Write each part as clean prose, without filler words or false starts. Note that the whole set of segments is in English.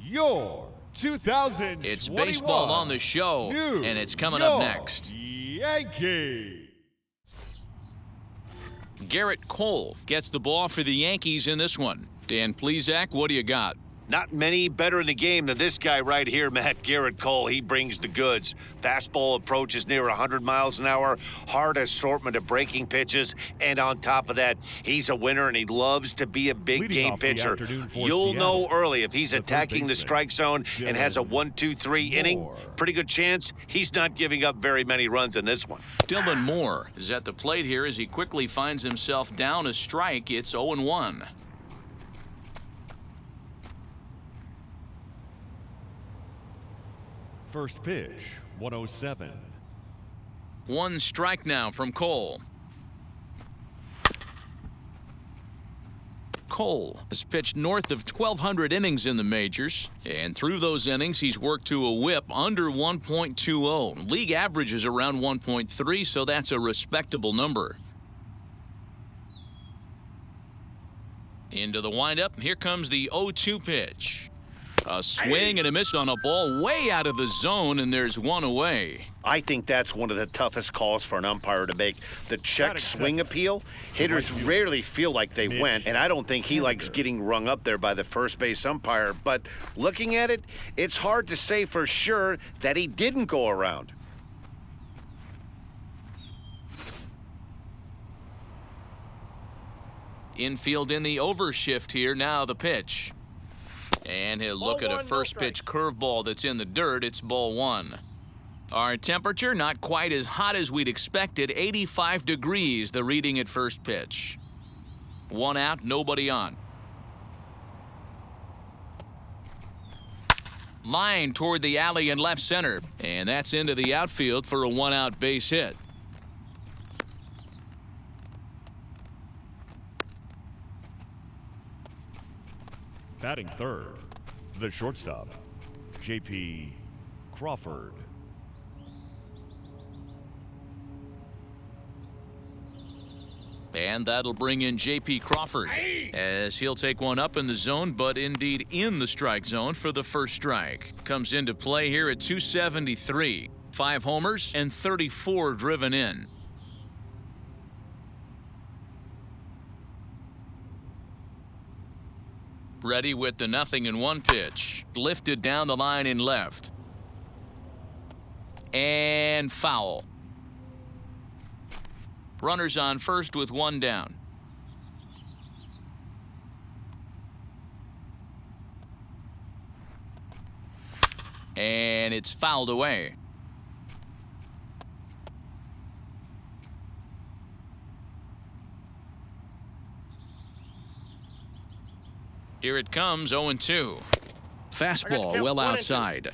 your 2021 It's baseball on the show, and it's coming up next. Yankees. Garrett Cole gets the ball for the Yankees in this one. Dan Plesac, what do you got? Not many better in the game than this guy right here, Matt. Garrett Cole. He brings the goods. Fastball approaches near 100 miles an hour. Hard assortment of breaking pitches. And on top of that, he's a winner, and he loves to be a big game pitcher. You'll know early if he's attacking the strike zone and has a 1-2-3 inning. Pretty good chance he's not giving up very many runs in this one. Dylan Moore is at the plate here as he quickly finds himself down a strike. It's 0-1. First pitch, 107. One strike now from Cole. Cole has pitched north of 1,200 innings in the majors, and through those innings, he's worked to a whip under 1.20. League average is around 1.3, so that's a respectable number. Into the windup, here comes the 0-2 pitch. A swing and a miss on a ball way out of the zone, and there's one away. I think that's one of the toughest calls for an umpire to make. The check swing appeal, hitters rarely feel like they went, and I don't think he likes getting rung up there by the first base umpire. But looking at it, it's hard to say for sure that he didn't go around. Infield in the overshift here. Now the pitch. And he'll look at a first pitch curveball that's in the dirt. It's ball one. Our temperature not quite as hot as we'd expected. 85 degrees, the reading at first pitch. One out, nobody on. Line toward the alley in left center. And that's into the outfield for a one-out base hit. Batting third, the shortstop, J.P. Crawford. And that'll bring in J.P. Crawford as he'll take one up in the zone, but indeed in the strike zone for the first strike. Comes into play here at 273. 5 homers and 34 driven in. Ready with the 0-1 pitch. Lifted down the line in left. And foul. Runners on first with one down. And it's fouled away. Here it comes, 0-2. Fastball well outside.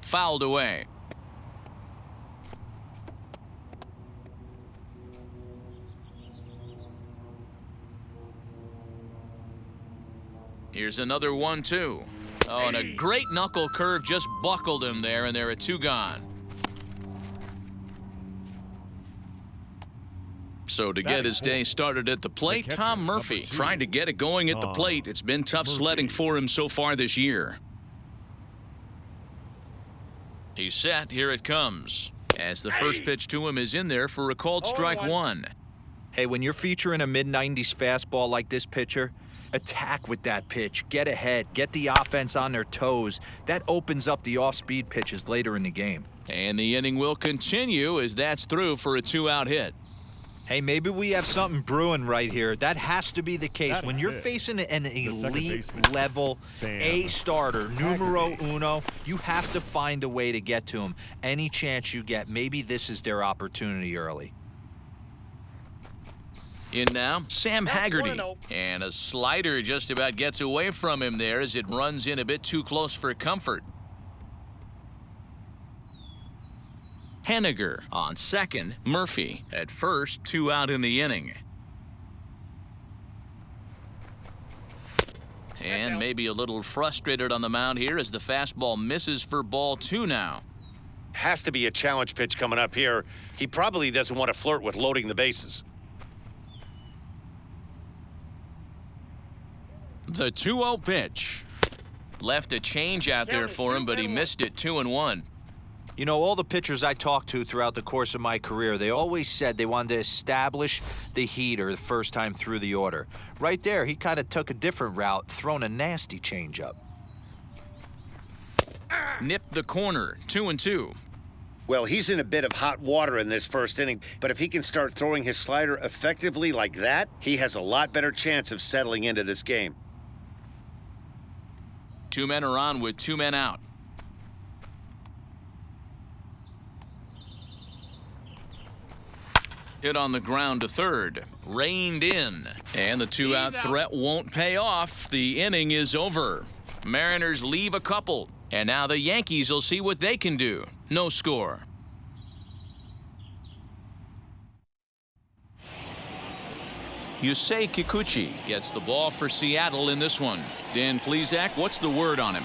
Fouled away. Here's another 1-2. Oh, and a great knuckle curve just buckled him there, and there are 2 gone. So to get his day started at the plate, Tom Murphy trying to get it going at the plate. It's been tough sledding for him so far this year. He's set. Here it comes. As the first pitch to him is in there for a called strike one. Hey, when you're featuring a mid-90s fastball like this pitcher, attack with that pitch. Get ahead. Get the offense on their toes. That opens up the off-speed pitches later in the game. And the inning will continue as that's through for a 2-out hit. Hey, maybe we have something brewing right here. That has to be the case. When you're facing an elite-level A starter, numero uno, you have to find a way to get to him. Any chance you get, maybe this is their opportunity early. In now, Sam Haggerty. And a slider just about gets away from him there as it runs in a bit too close for comfort. Henniger on second. Murphy at first, 2 out in the inning. And maybe a little frustrated on the mound here as the fastball misses for ball 2 now. Has to be a challenge pitch coming up here. He probably doesn't want to flirt with loading the bases. The 2-0 pitch. Left a change out there for him, but he missed it. 2-1. You know, all the pitchers I talked to throughout the course of my career, they always said they wanted to establish the heater the first time through the order. Right there, he kind of took a different route, throwing a nasty changeup. Nipped the corner. 2-2. Well, he's in a bit of hot water in this first inning, but if he can start throwing his slider effectively like that, he has a lot better chance of settling into this game. 2 men are on with 2 men out. Hit on the ground to third. Reined in. And the 2-out threat won't pay off. The inning is over. Mariners leave a couple. And now the Yankees will see what they can do. No score. Yusei Kikuchi gets the ball for Seattle in this one. Dan Plesac, what's the word on him?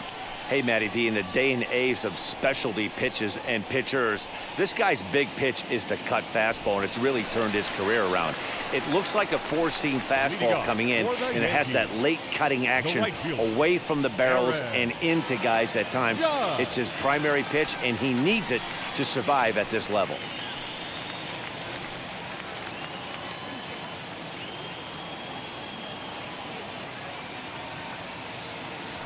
Hey, Matty V, in the day and age of specialty pitches and pitchers, this guy's big pitch is the cut fastball, and it's really turned his career around. It looks like a four-seam fastball coming in, and it has that late cutting action away from the barrels and into guys at times. It's his primary pitch, and he needs it to survive at this level.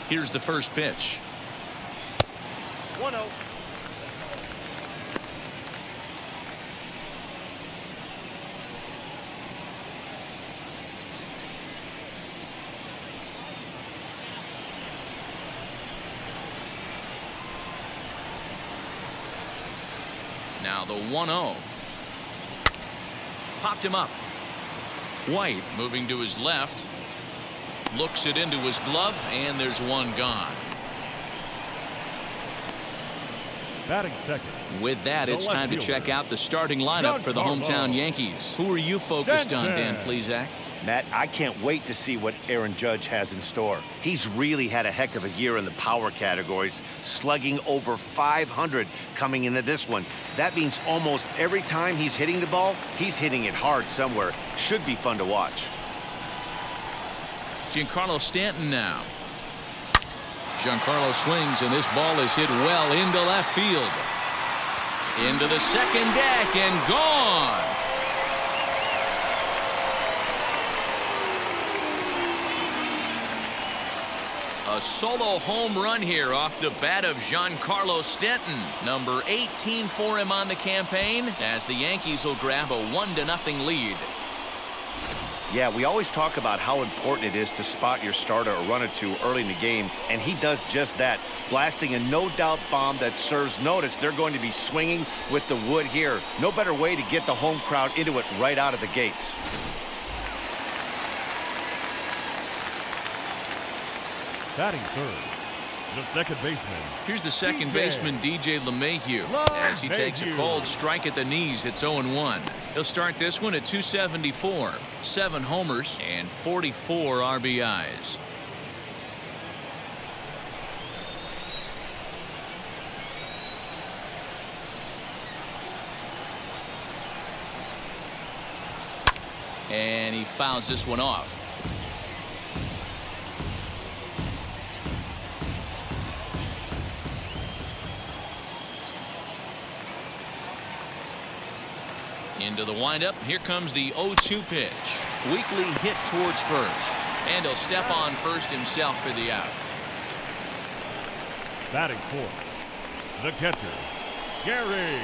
Here's the first pitch. 1-0. Now the 1-0. Popped him up. White moving to his left. Looks it into his glove, and there's one gone. Batting second. With that, it's time to check out the starting lineup for the hometown Yankees. Who are you focused on, Dan Plesac? Matt, I can't wait to see what Aaron Judge has in store. He's really had a heck of a year in the power categories, slugging over 500 coming into this one. That means almost every time he's hitting the ball, he's hitting it hard somewhere. Should be fun to watch. Giancarlo Stanton now. Giancarlo swings, and this ball is hit well into left field. Into the second deck and gone. A solo home run here off the bat of Giancarlo Stanton. Number 18 for him on the campaign, as the Yankees will grab a 1-0 lead. Yeah, we always talk about how important it is to spot your starter or run or two early in the game, and he does just that, blasting a no-doubt bomb that serves notice. They're going to be swinging with the wood here. No better way to get the home crowd into it right out of the gates. Batting third, the second baseman. Here's the second baseman, DJ LeMahieu, as he takes a cold strike at the knees. It's 0-1. He'll start this one at 274, 7 homers, and 44 RBIs. And he fouls this one off. Into the windup. Here comes the 0-2 pitch. Weakly hit towards first. And he'll step on first himself for the out. Batting fourth, the catcher, Gary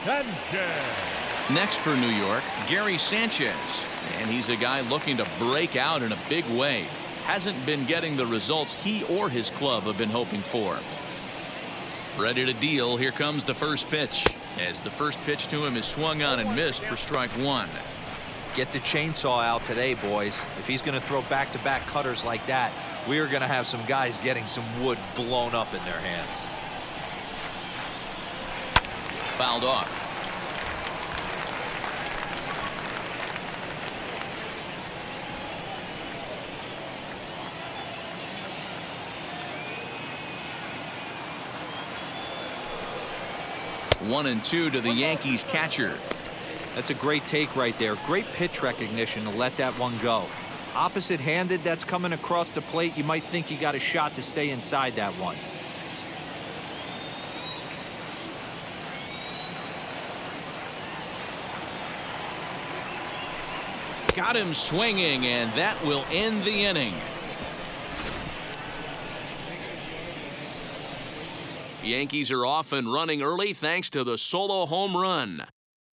Sanchez. Next for New York, Gary Sanchez. And he's a guy looking to break out in a big way. Hasn't been getting the results he or his club have been hoping for. Ready to deal. Here comes the first pitch, as the first pitch to him is swung on and missed for strike one. Get the chainsaw out today, boys. If he's going to throw back-to-back cutters like that, we are going to have some guys getting some wood blown up in their hands. Fouled off. 1-2 to the Yankees catcher. That's a great take right there. Great pitch recognition to let that one go. Opposite-handed, that's coming across the plate. You might think you got a shot to stay inside that one. Got him swinging, and that will end the inning. Yankees are off and running early thanks to the solo home run.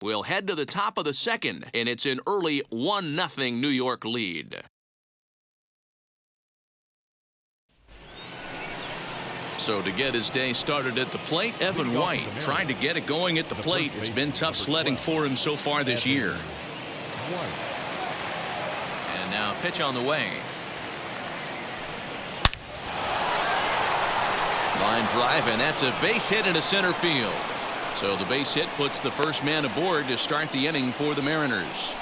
We'll head to the top of the second, and it's an early 1-0 New York lead. So to get his day started at the plate, Evan White trying to get it going at the plate. It's been tough sledding for him so far this year. And now pitch on the way. Line drive, and that's a base hit into center field. So the base hit puts the first man aboard to start the inning for the Mariners.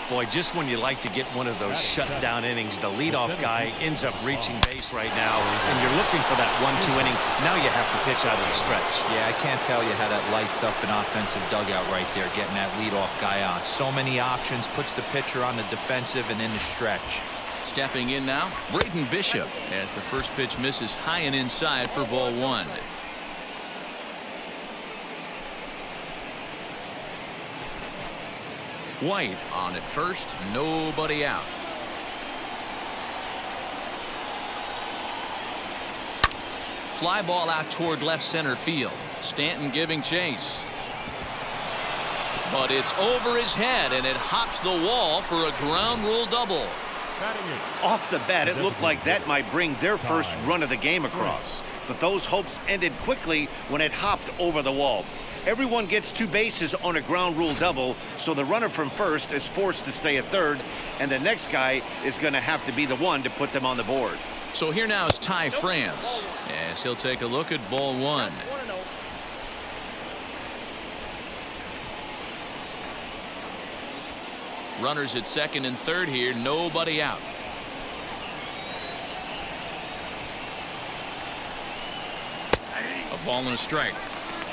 Boy, just when you like to get one of those shutdown innings, the leadoff guy ends up reaching base right now, and you're looking for that 1-2 inning. Now you have to pitch out of the stretch. Yeah, I can't tell you how that lights up an offensive dugout right there, getting that leadoff guy on. So many options, puts the pitcher on the defensive and in the stretch. Stepping in now, Braden Bishop, as the first pitch misses high and inside for ball one. White on at first, nobody out. Fly ball out toward left center field. Stanton giving chase. But it's over his head, and it hops the wall for a ground rule double. Off the bat, it looked like that might bring their first run of the game across. But those hopes ended quickly when it hopped over the wall. Everyone gets 2 bases on a ground rule double, so the runner from first is forced to stay at third, and the next guy is going to have to be the one to put them on the board. So here now is Ty France, as he'll take a look at ball one. Runners at second and third here, nobody out. A ball and a strike.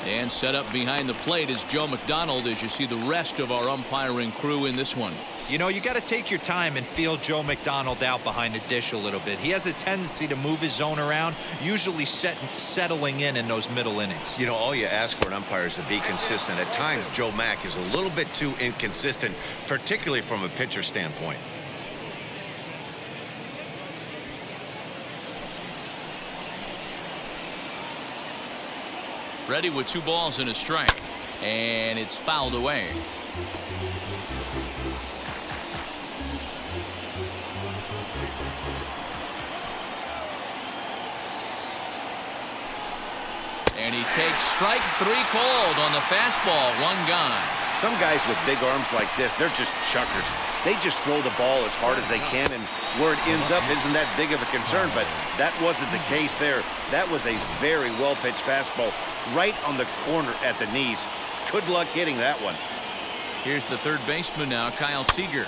And set up behind the plate is Joe McDonald, as you see the rest of our umpiring crew in this one. You know, you got to take your time and feel Joe McDonald out behind the dish a little bit. He has a tendency to move his zone around, usually settling in those middle innings. You know, all you ask for an umpire is to be consistent. At times, Joe Mack is a little bit too inconsistent, particularly from a pitcher standpoint. Ready with 2 balls and a strike. And it's fouled away. And he takes strike 3 called on the fastball. 1 gone. Some guys with big arms like this, they're just chuckers. They just throw the ball as hard as they can, and where it ends up isn't that big of a concern, but that wasn't the case there. That was a very well-pitched fastball right on the corner at the knees. Good luck hitting that one. Here's the third baseman now, Kyle Seager.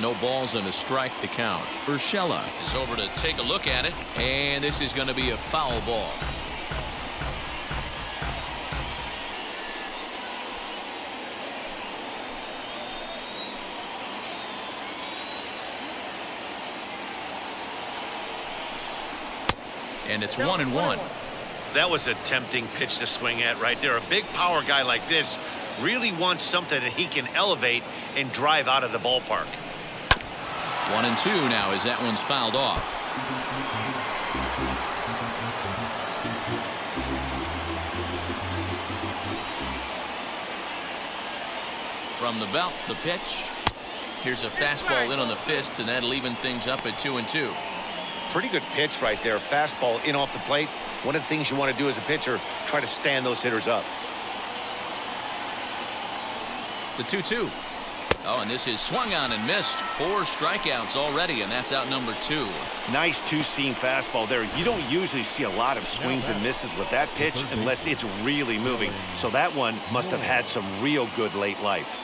No balls and a strike to count. Urshela is over to take a look at it, and this is going to be a foul ball. And it's 1-1. That was a tempting pitch to swing at right there. A big power guy like this really wants something that he can elevate and drive out of the ballpark. 1-2 now as that one's fouled off. From the belt, the pitch. Here's a fastball in on the fists, and that'll even things up at 2-2. Pretty good pitch right there. Fastball in off the plate. One of the things you want to do as a pitcher, try to stand those hitters up. The 2-2. Oh, and this is swung on and missed. 4 strikeouts already, and that's out number 2. Nice 2-seam fastball there. You don't usually see a lot of swings and misses with that pitch unless it's really moving. So that one must have had some real good late life.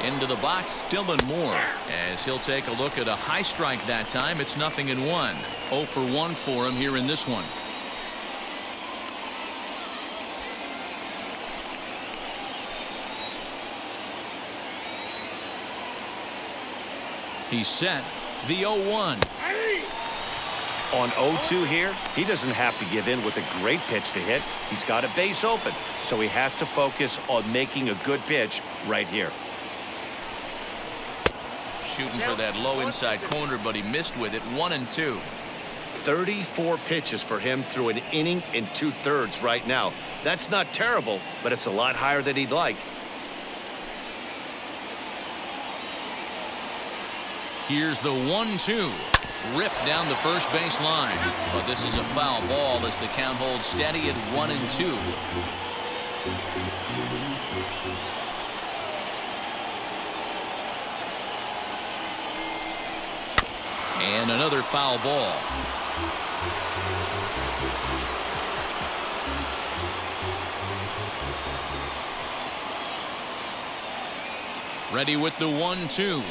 Into the box, Dylan Moore, as he'll take a look at a high strike that time. It's 0-1. 0 for 1 for him here in this one. He's set. The 0-1. On 0-2 here, he doesn't have to give in with a great pitch to hit. He's got a base open, so he has to focus on making a good pitch right here. Shooting for that low inside corner, but he missed with it. 1-2. 34 pitches for him through an inning and 2/3 right now. That's not terrible, but it's a lot higher than he'd like. Here's the 1-2. Ripped down the first base line. But this is a foul ball as the count holds steady at 1-2. And another foul ball. Ready with the 1-2.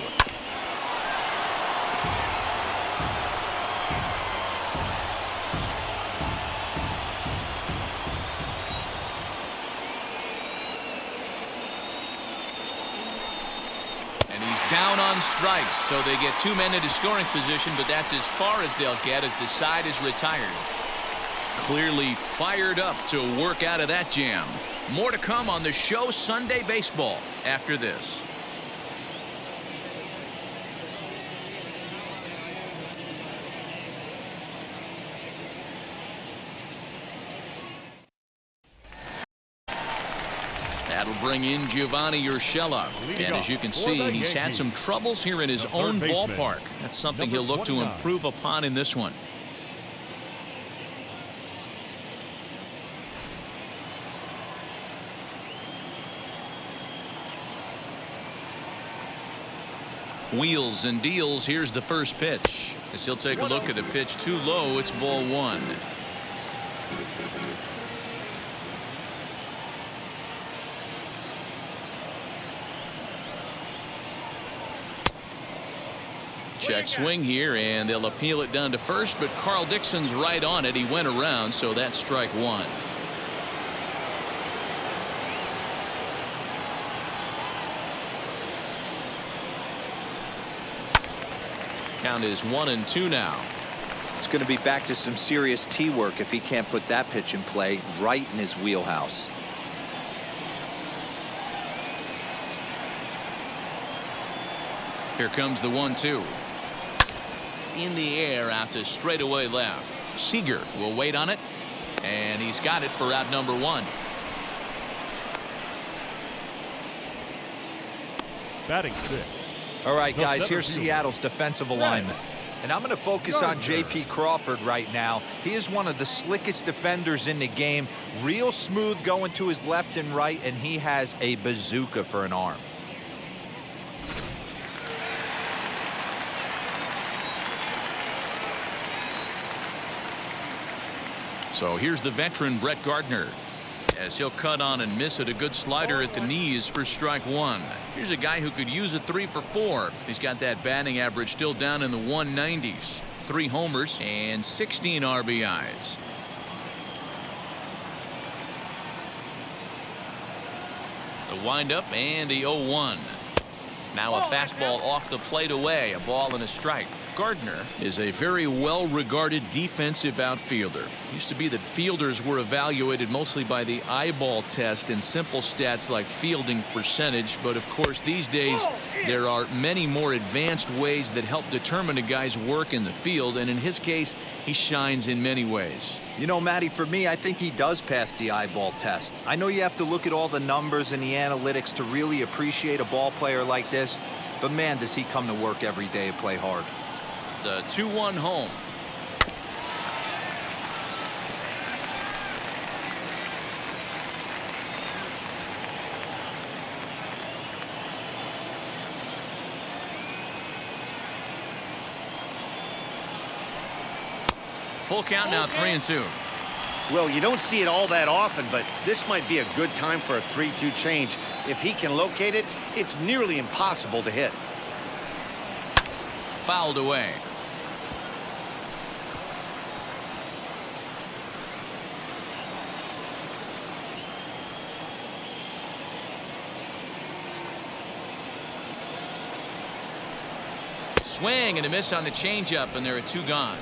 Down on strikes, so they get 2 men into scoring position, but that's as far as they'll get as the side is retired. Clearly fired up to work out of that jam. More to come on the show Sunday Baseball after this. That'll bring in Giovanni Urshela. And as you can see, he's had some troubles here in his own ballpark. That's something he'll look to improve upon in this one. Wheels and deals. Here's the first pitch. As he'll take a look at a pitch too low, it's ball 1. Check swing here, and they'll appeal it down to first, but Carl Dixon's right on it. He went around, so that's strike 1. Count is 1-2 now. It's going to be back to some serious tee work if he can't put that pitch in play right in his wheelhouse. Here comes the 1-2. In the air out to straightaway left. Seager will wait on it, and he's got it for out number 1. Batting 6. All right, guys, here's Seattle's defensive alignment. And I'm going to focus on J.P. Crawford right now. He is one of the slickest defenders in the game. Real smooth going to his left and right, and he has a bazooka for an arm. So here's the veteran Brett Gardner, as he'll cut on and miss at a good slider at the knees for strike 1. Here's a guy who could use a 3 for 4. He's got that batting average still down in the 190s. 3 homers and 16 RBIs. The windup and the 0-1. Now a fastball off the plate away, a ball and a strike. Gardner is a very well-regarded defensive outfielder. It used to be that fielders were evaluated mostly by the eyeball test and simple stats like fielding percentage, but of course these days there are many more advanced ways that help determine a guy's work in the field, and in his case he shines in many ways. You know, Matty, for me, I think he does pass the eyeball test. I know you have to look at all the numbers and the analytics to really appreciate a ball player like this, but man, does he come to work every day and play hard. The 2-1 home. Full count now, 3-2. Well, you don't see it all that often, but this might be a good time for a 3-2 change. If he can locate it, it's nearly impossible to hit. Fouled away. Swing and a miss on the changeup, and there are 2 gone.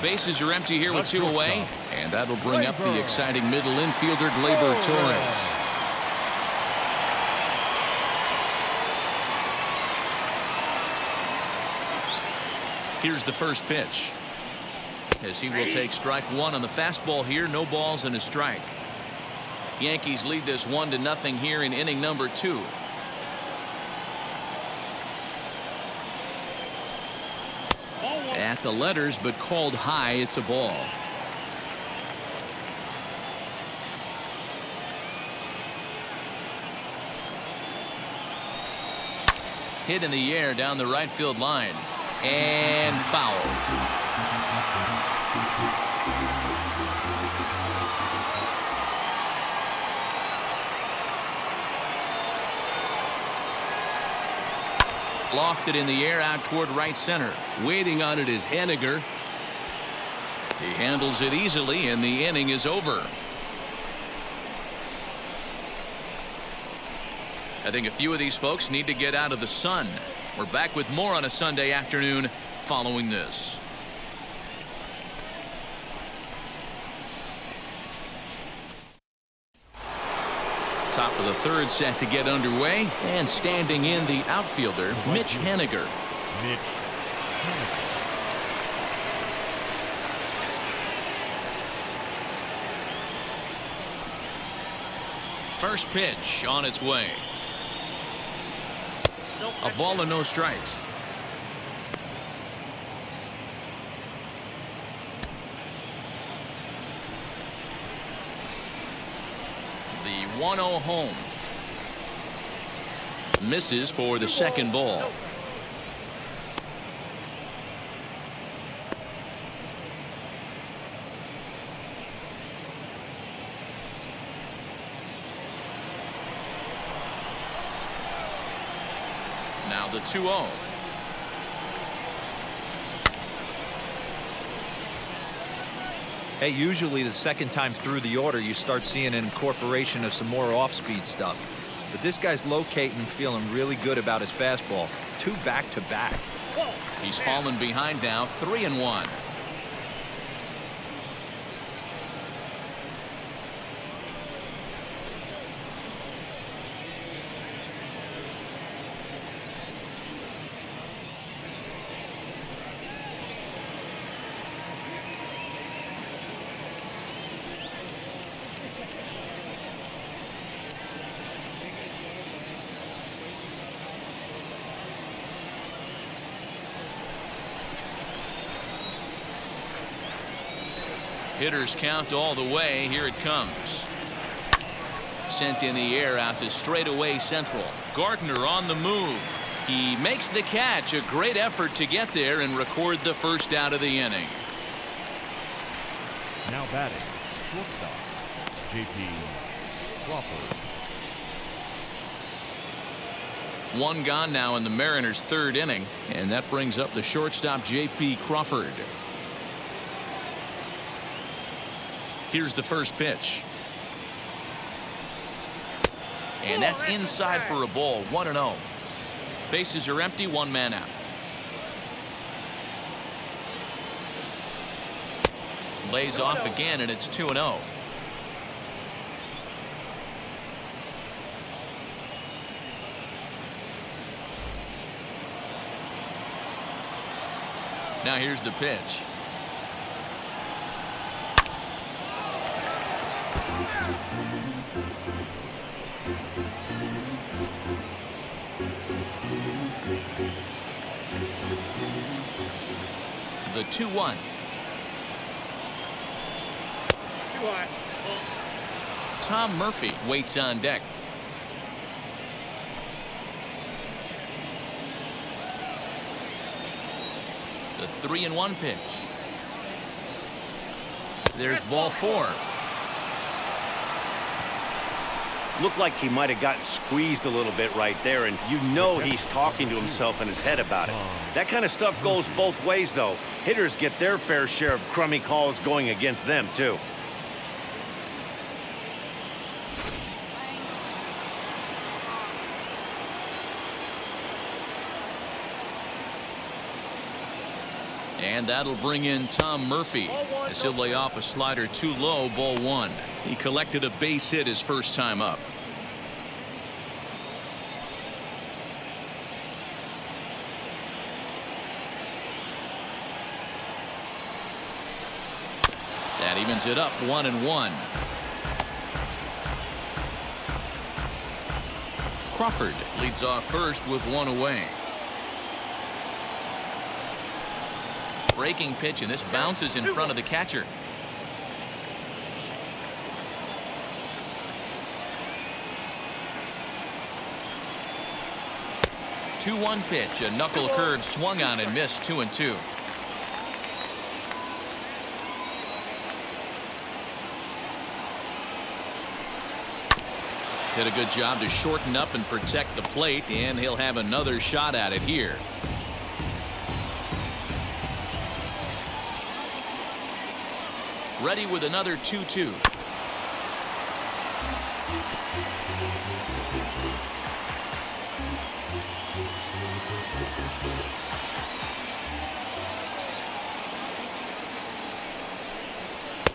Bases are empty here with 2 away, and that'll bring up the exciting middle infielder, Gleyber Torres. Here's the first pitch, as he will take strike 1 on the fastball here. No balls and a strike. Yankees lead this 1-0 here in inning number 2. At the letters, but called high. It's a ball. Hit in the air down the right field line, and foul. Lofted in the air out toward right center. Waiting on it is Haniger. He handles it easily, and the inning is over. I think a few of these folks need to get out of the sun. We're back with more on a Sunday afternoon following this. Top of the 3rd set to get underway, and standing in the outfielder, Mitch Haniger. First pitch on its way. A ball and no strikes. The 1-0 home. Misses for the second ball. Now the 2-0. Hey, usually the second time through the order, you start seeing an incorporation of some more off-speed stuff. But this guy's locating and feeling really good about his fastball. 2 back-to-back. He's fallen behind now, 3-1. Hitters count all the way. Here it comes. Sent in the air out to straightaway central. Gardner on the move. He makes the catch. A great effort to get there and record the first out of the inning. Now batting, shortstop, J.P. Crawford. 1 gone now in the Mariners' 3rd inning, and that brings up the shortstop, J.P. Crawford. Here's the first pitch. And that's inside for a ball. 1-0. Bases are empty. 1 man out. Lays off again, and it's 2-0. Now here's the pitch. The 2-1. Tom Murphy waits on deck. The 3-1 pitch. There's ball 4. Looked like he might have gotten squeezed a little bit right there, and you know he's talking to himself in his head about it. That kind of stuff goes both ways, though. Hitters get their fair share of crummy calls going against them, too. And that'll bring in Tom Murphy as he'll lay off a slider too low, ball 1. He collected a base hit his first time up. That evens it up 1-1. Crawford leads off first with 1 away. Breaking pitch, and this bounces in front of the catcher. Two-one pitch, a knuckle curve swung on and missed. 2-2. Did a good job to shorten up and protect the plate, and he'll have another shot at it here. Ready with another 2-2.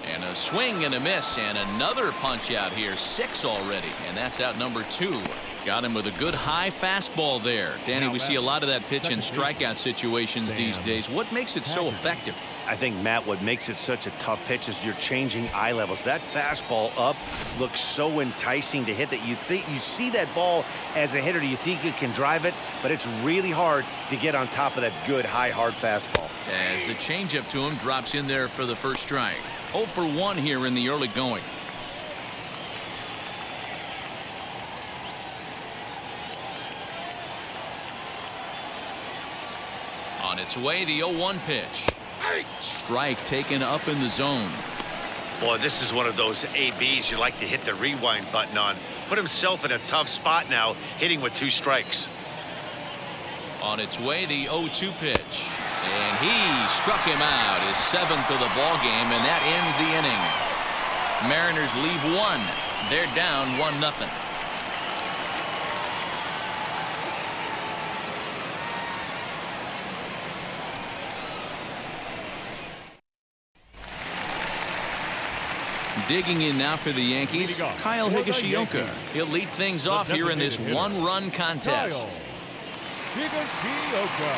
And a swing and a miss, and another punch out here. 6 already, and that's out number 2. Got him with a good high fastball there. Danny, we see a lot of that pitch in strikeout situations these days. What makes it so effective? I think, Matt, what makes it such a tough pitch is you're changing eye levels. That fastball up looks so enticing to hit that you see that ball as a hitter, you think you can drive it, but it's really hard to get on top of that good high hard fastball. As the changeup to him drops in there for the first strike. 0 for 1 here in the early going. On its way, the 0-1 pitch. Strike taken up in the zone. Boy, this is one of those ABs you like to hit the rewind button on. Put himself in a tough spot now, hitting with 2 strikes. On its way, the 0-2 pitch. And he struck him out, his 7th of the ball game, and that ends the inning. Mariners leave 1. They're down 1-0. Digging in now for the Yankees, Kyle Higashioka. He'll lead things off here in this 1-run contest. Higashioka.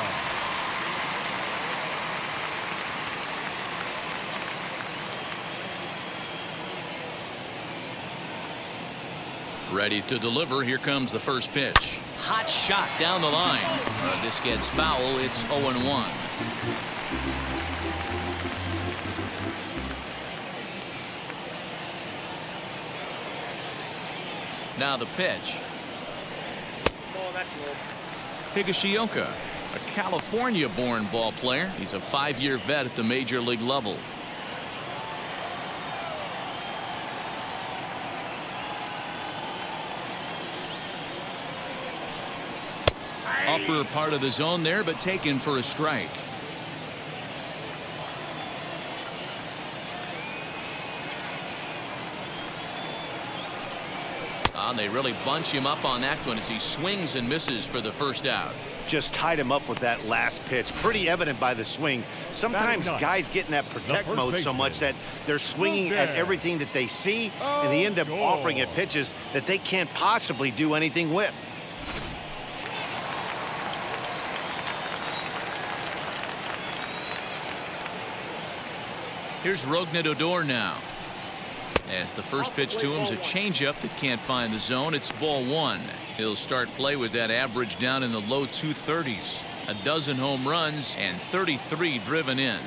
Ready to deliver. Here comes the first pitch. Hot shot down the line. This gets foul. It's 0-1. Now the pitch. Higashioka, a California-born ball player. He's a 5-year vet at the major league level. Upper part of the zone there, but taken for a strike. And they really bunch him up on that one as he swings and misses for the first out. Just tied him up with that last pitch. Pretty evident by the swing. Sometimes guys get in that protect mode so much that they're swinging at everything that they see, and they end up offering it pitches that they can't possibly do anything with. Here's Rougned Odor now. As the first pitch to him is a changeup that can't find the zone. It's ball 1. He'll start play with that average down in the low 230s. A dozen home runs and 33 driven in.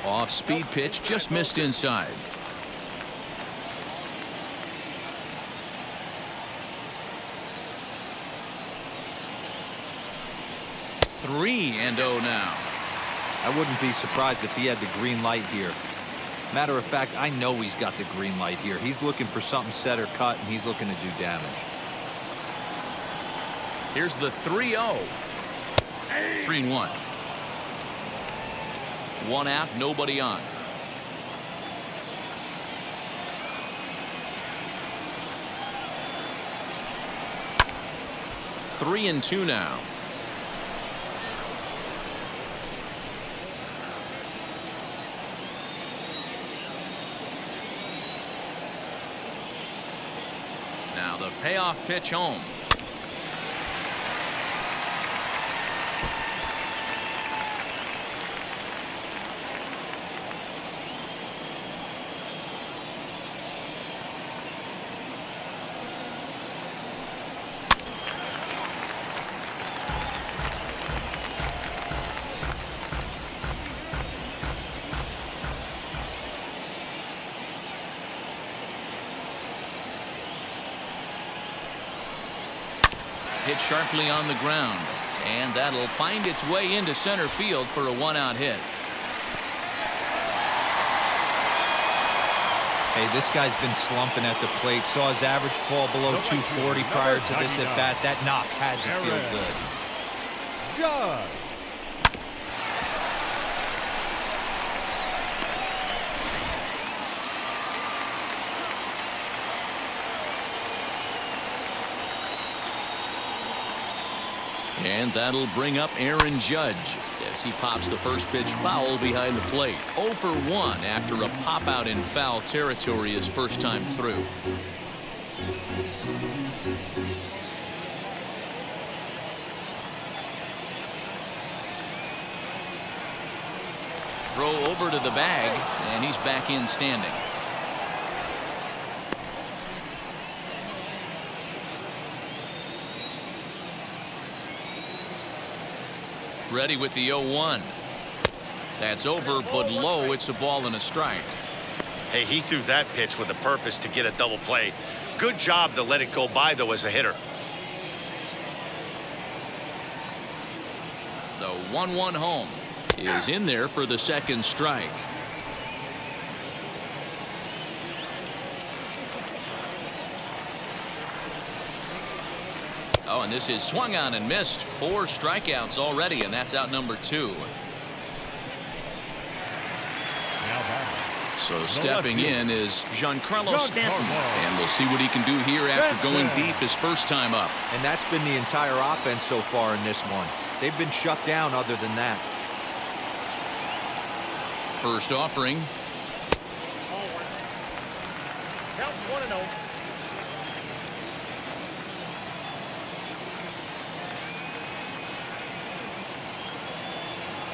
Off-speed pitch just missed inside. 3-0 now. I wouldn't be surprised if he had the green light here. Matter of fact, I know he's got the green light here. He's looking for something set or cut, and he's looking to do damage. Here's the 3-0. 3-1. 1 out, nobody on. Three and 2 now. Now the payoff pitch home. Hit sharply on the ground, and that'll find its way into center field for a 1-out hit. Hey, this guy's been slumping at the plate. Saw his average fall below 240 prior to this at bat. That knock had to feel good. Judge. And that'll bring up Aaron Judge as he pops the first pitch foul behind the plate. 0 for 1 after a pop out in foul territory his first time through. Throw over to the bag, and he's back in standing. Ready with the 0-1. That's over, but low. It's a ball and a strike. Hey, he threw that pitch with a purpose to get a double play. Good job to let it go by, though, as a hitter. The 1-1 home is in there for the second strike. Oh, and this is swung on and missed. 4 strikeouts already, and that's out number 2. So stepping in is Giancarlo Stanton, and we'll see what he can do here after going deep his first time up. And that's been the entire offense so far in this one. They've been shut down other than that. First offering. Count 1-0.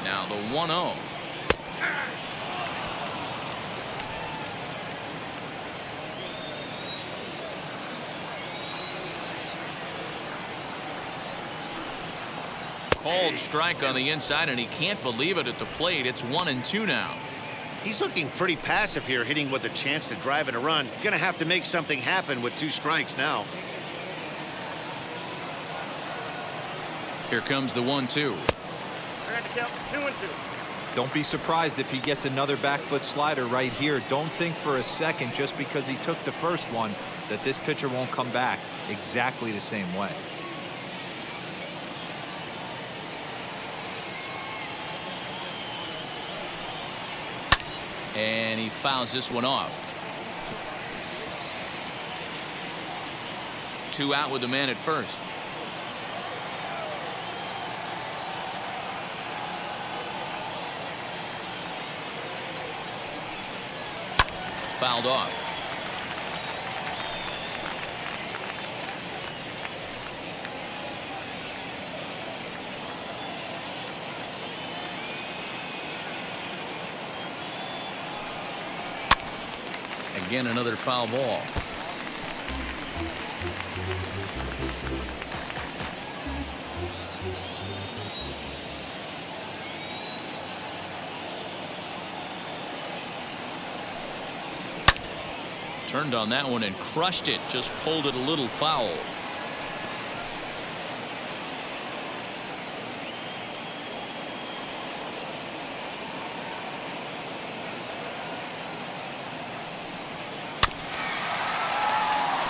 Now the 1-0. Called strike on the inside, and he can't believe it at the plate. It's 1-2 now. He's looking pretty passive here, hitting with a chance to drive in a run. Gonna have to make something happen with 2 strikes now. Here comes the 1-2. Count 2-2. Don't be surprised if he gets another back foot slider right here. Don't think for a second, just because he took the first one, that this pitcher won't come back exactly the same way. And he fouls this one off. 2 out with the man at first. Fouled off. Again, another foul ball. Turned on that one and crushed it. Just pulled it a little foul.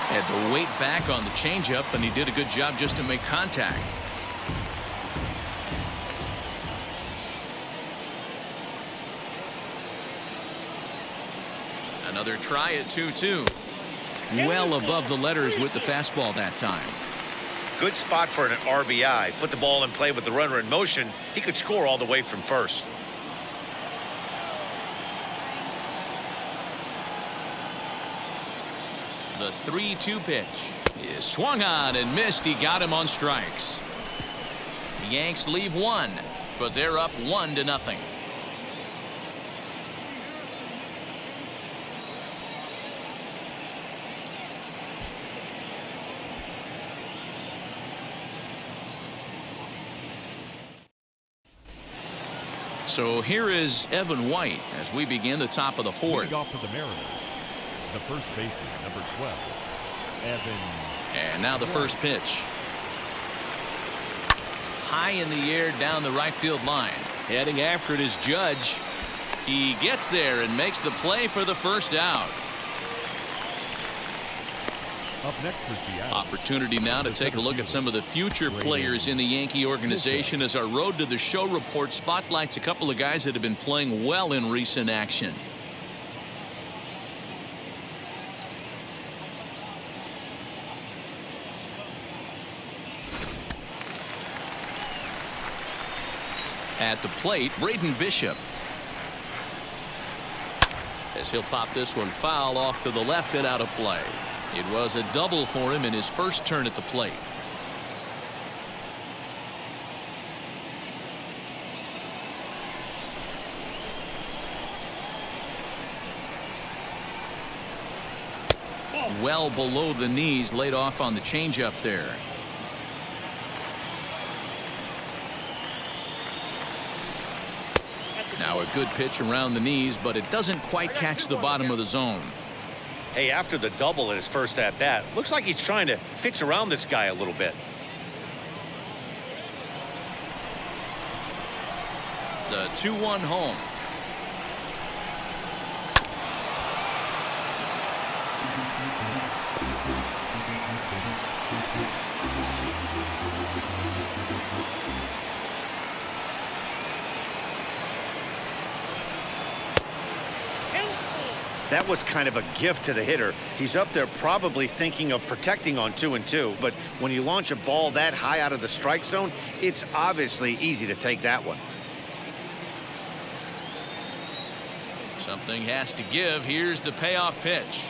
Had to wait back on the changeup, and he did a good job just to make contact. Another try at 2-2. Well above the letters with the fastball that time. Good spot for an RBI. Put the ball in play with the runner in motion. He could score all the way from first. The 3-2 pitch is swung on and missed. He got him on strikes. The Yanks leave one, but they're up 1-0. So here is Evan White as we begin the top of the fourth. Leading off for the Mariners, the first baseman, number 12, Evan. And now the first pitch. High in the air down the right field line. Heading after it is Judge. He gets there and makes the play for the first out. Up next for Seattle. Opportunity now to take a look at some of the future players in the Yankee organization as our Road to the Show report spotlights a couple of guys that have been playing well in recent action. At the plate, Braden Bishop. As he'll pop this one foul off to the left and out of play. It was a double for him in his first turn at the plate. Well below the knees, laid off on the changeup there. Now a good pitch around the knees, but it doesn't quite catch the bottom of the zone. Hey, after the double in his first at-bat, looks like he's trying to pitch around this guy a little bit. The 2-1 home. That was kind of a gift to the hitter. He's up there probably thinking of protecting on 2-2, but when you launch a ball that high out of the strike zone, it's obviously easy to take that one. Something has to give. Here's the payoff pitch.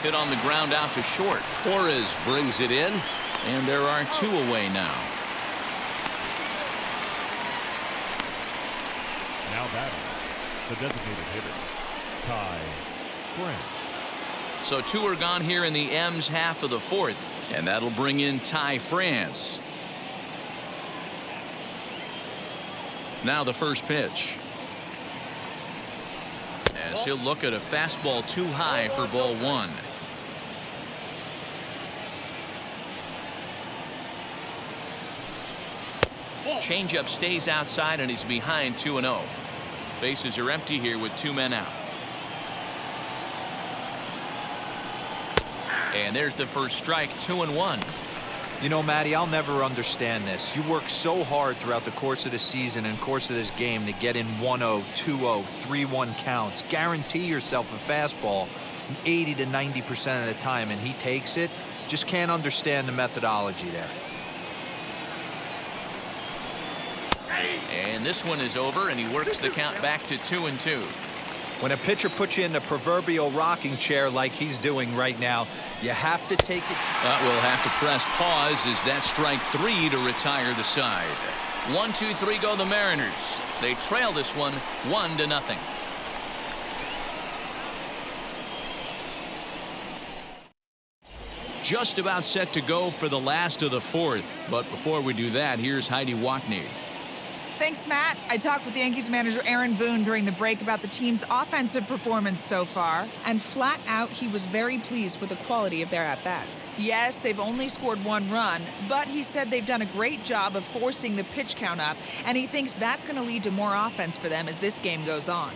Hit on the ground out to short. Torres brings it in, and there are 2 away now. Now batting, the designated hitter, Ty France. So 2 are gone here in the M's half of the fourth, and that'll bring in Ty France. Now the first pitch. As he'll look at a fastball too high for ball 1. Changeup stays outside, and he's behind 2-0. Bases are empty here with 2 men out. And there's the first strike, 2-1. You know, Matty, I'll never understand this. You work so hard throughout the course of the season and course of this game to get in 1-0, 2-0, 3-1 counts. Guarantee yourself a fastball 80 to 90% of the time, and he takes it. Just can't understand the methodology there. And this one is over, and he works the count back to 2-2. When a pitcher puts you in the proverbial rocking chair like he's doing right now, you have to take it. We'll have to press pause as that's strike 3 to retire the side. 1-2-3 go the Mariners. They trail this one 1-0. Just about set to go for the last of the fourth. But before we do that, here's Heidi Watney. Thanks, Matt. I talked with Yankees manager Aaron Boone during the break about the team's offensive performance so far, and flat out, he was very pleased with the quality of their at-bats. Yes, they've only scored 1 run, but he said they've done a great job of forcing the pitch count up, and he thinks that's going to lead to more offense for them as this game goes on.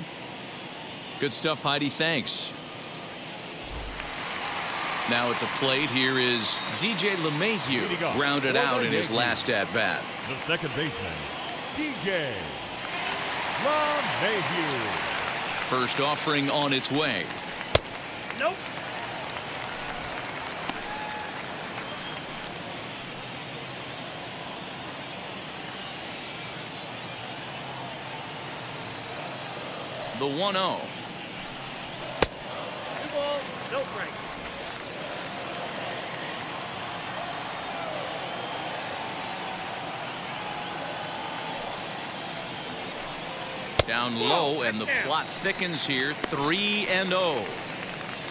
Good stuff, Heidi. Thanks. Now at the plate, here is DJ LeMahieu, grounded out in his last at-bat. The second baseman, DJ LeMahieu. First offering on its way. Nope. The 1-0. 2 balls, no strike. Down low, and the plot thickens here. 3-0.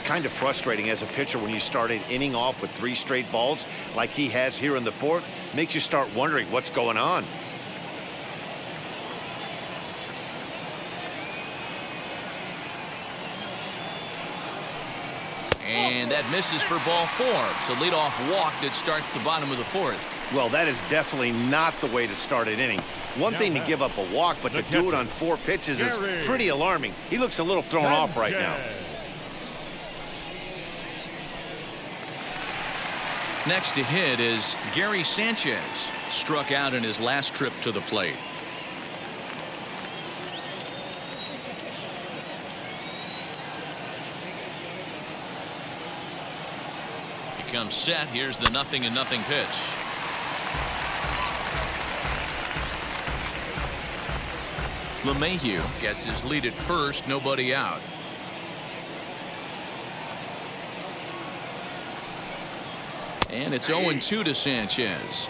Kind of frustrating as a pitcher when you start an inning off with 3 straight balls like he has here in the 4th. Makes you start wondering what's going on. And that misses for ball 4. It's a leadoff walk that starts the bottom of the 4th. Well, that is definitely not the way to start an inning. One thing to give up a walk, but to do it on 4 pitches is pretty alarming. He looks a little thrown off right now. Next to hit is Gary Sanchez, struck out in his last trip to the plate. Comes set. Here's the 0-0 pitch. LeMahieu gets his lead at first, nobody out. And it's 0-2 to Sanchez.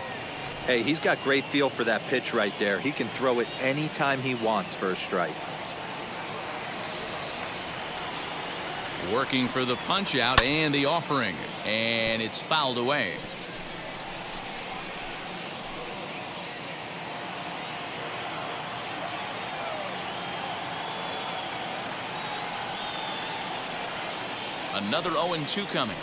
Hey, he's got great feel for that pitch right there. He can throw it anytime he wants for a strike. Working for the punch out and the offering, and it's fouled away. Another 0-2 coming.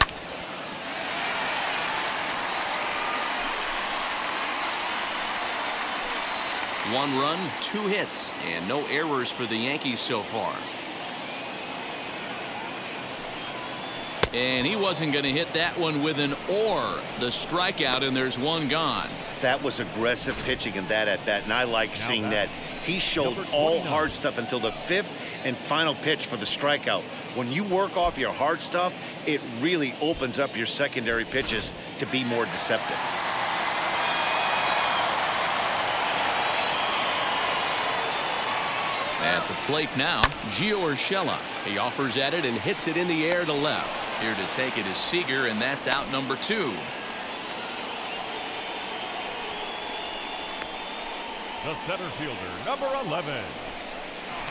One run, 2 hits, and no errors for the Yankees so far. And he wasn't going to hit that one with an or. The strikeout, and there's one gone. That was aggressive pitching in that at-bat, and I like seeing that. He showed all hard stuff until the 5th and final pitch for the strikeout. When you work off your hard stuff, it really opens up your secondary pitches to be more deceptive. At the plate now, Gio Urshela. He offers at it and hits it in the air to left. Here to take it is Seager, and that's out number 2. The center fielder, number 11,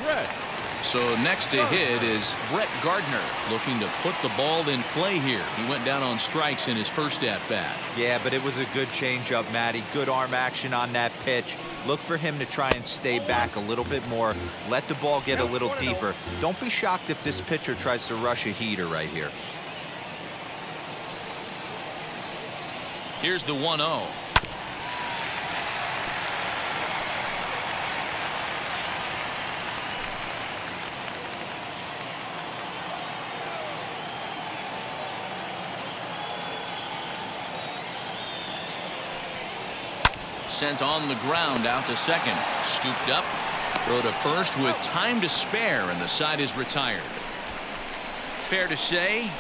Brett. So next to hit is Brett Gardner, looking to put the ball in play here. He went down on strikes in his first at-bat. Yeah, but it was a good changeup, Matty. Good arm action on that pitch. Look for him to try and stay back a little bit more. Let the ball get a little deeper. Don't be shocked if this pitcher tries to rush a heater right here. Here's the 1-0. Sent on the ground out to second. Scooped up. Throw to first with time to spare, and the side is retired. Fair to say,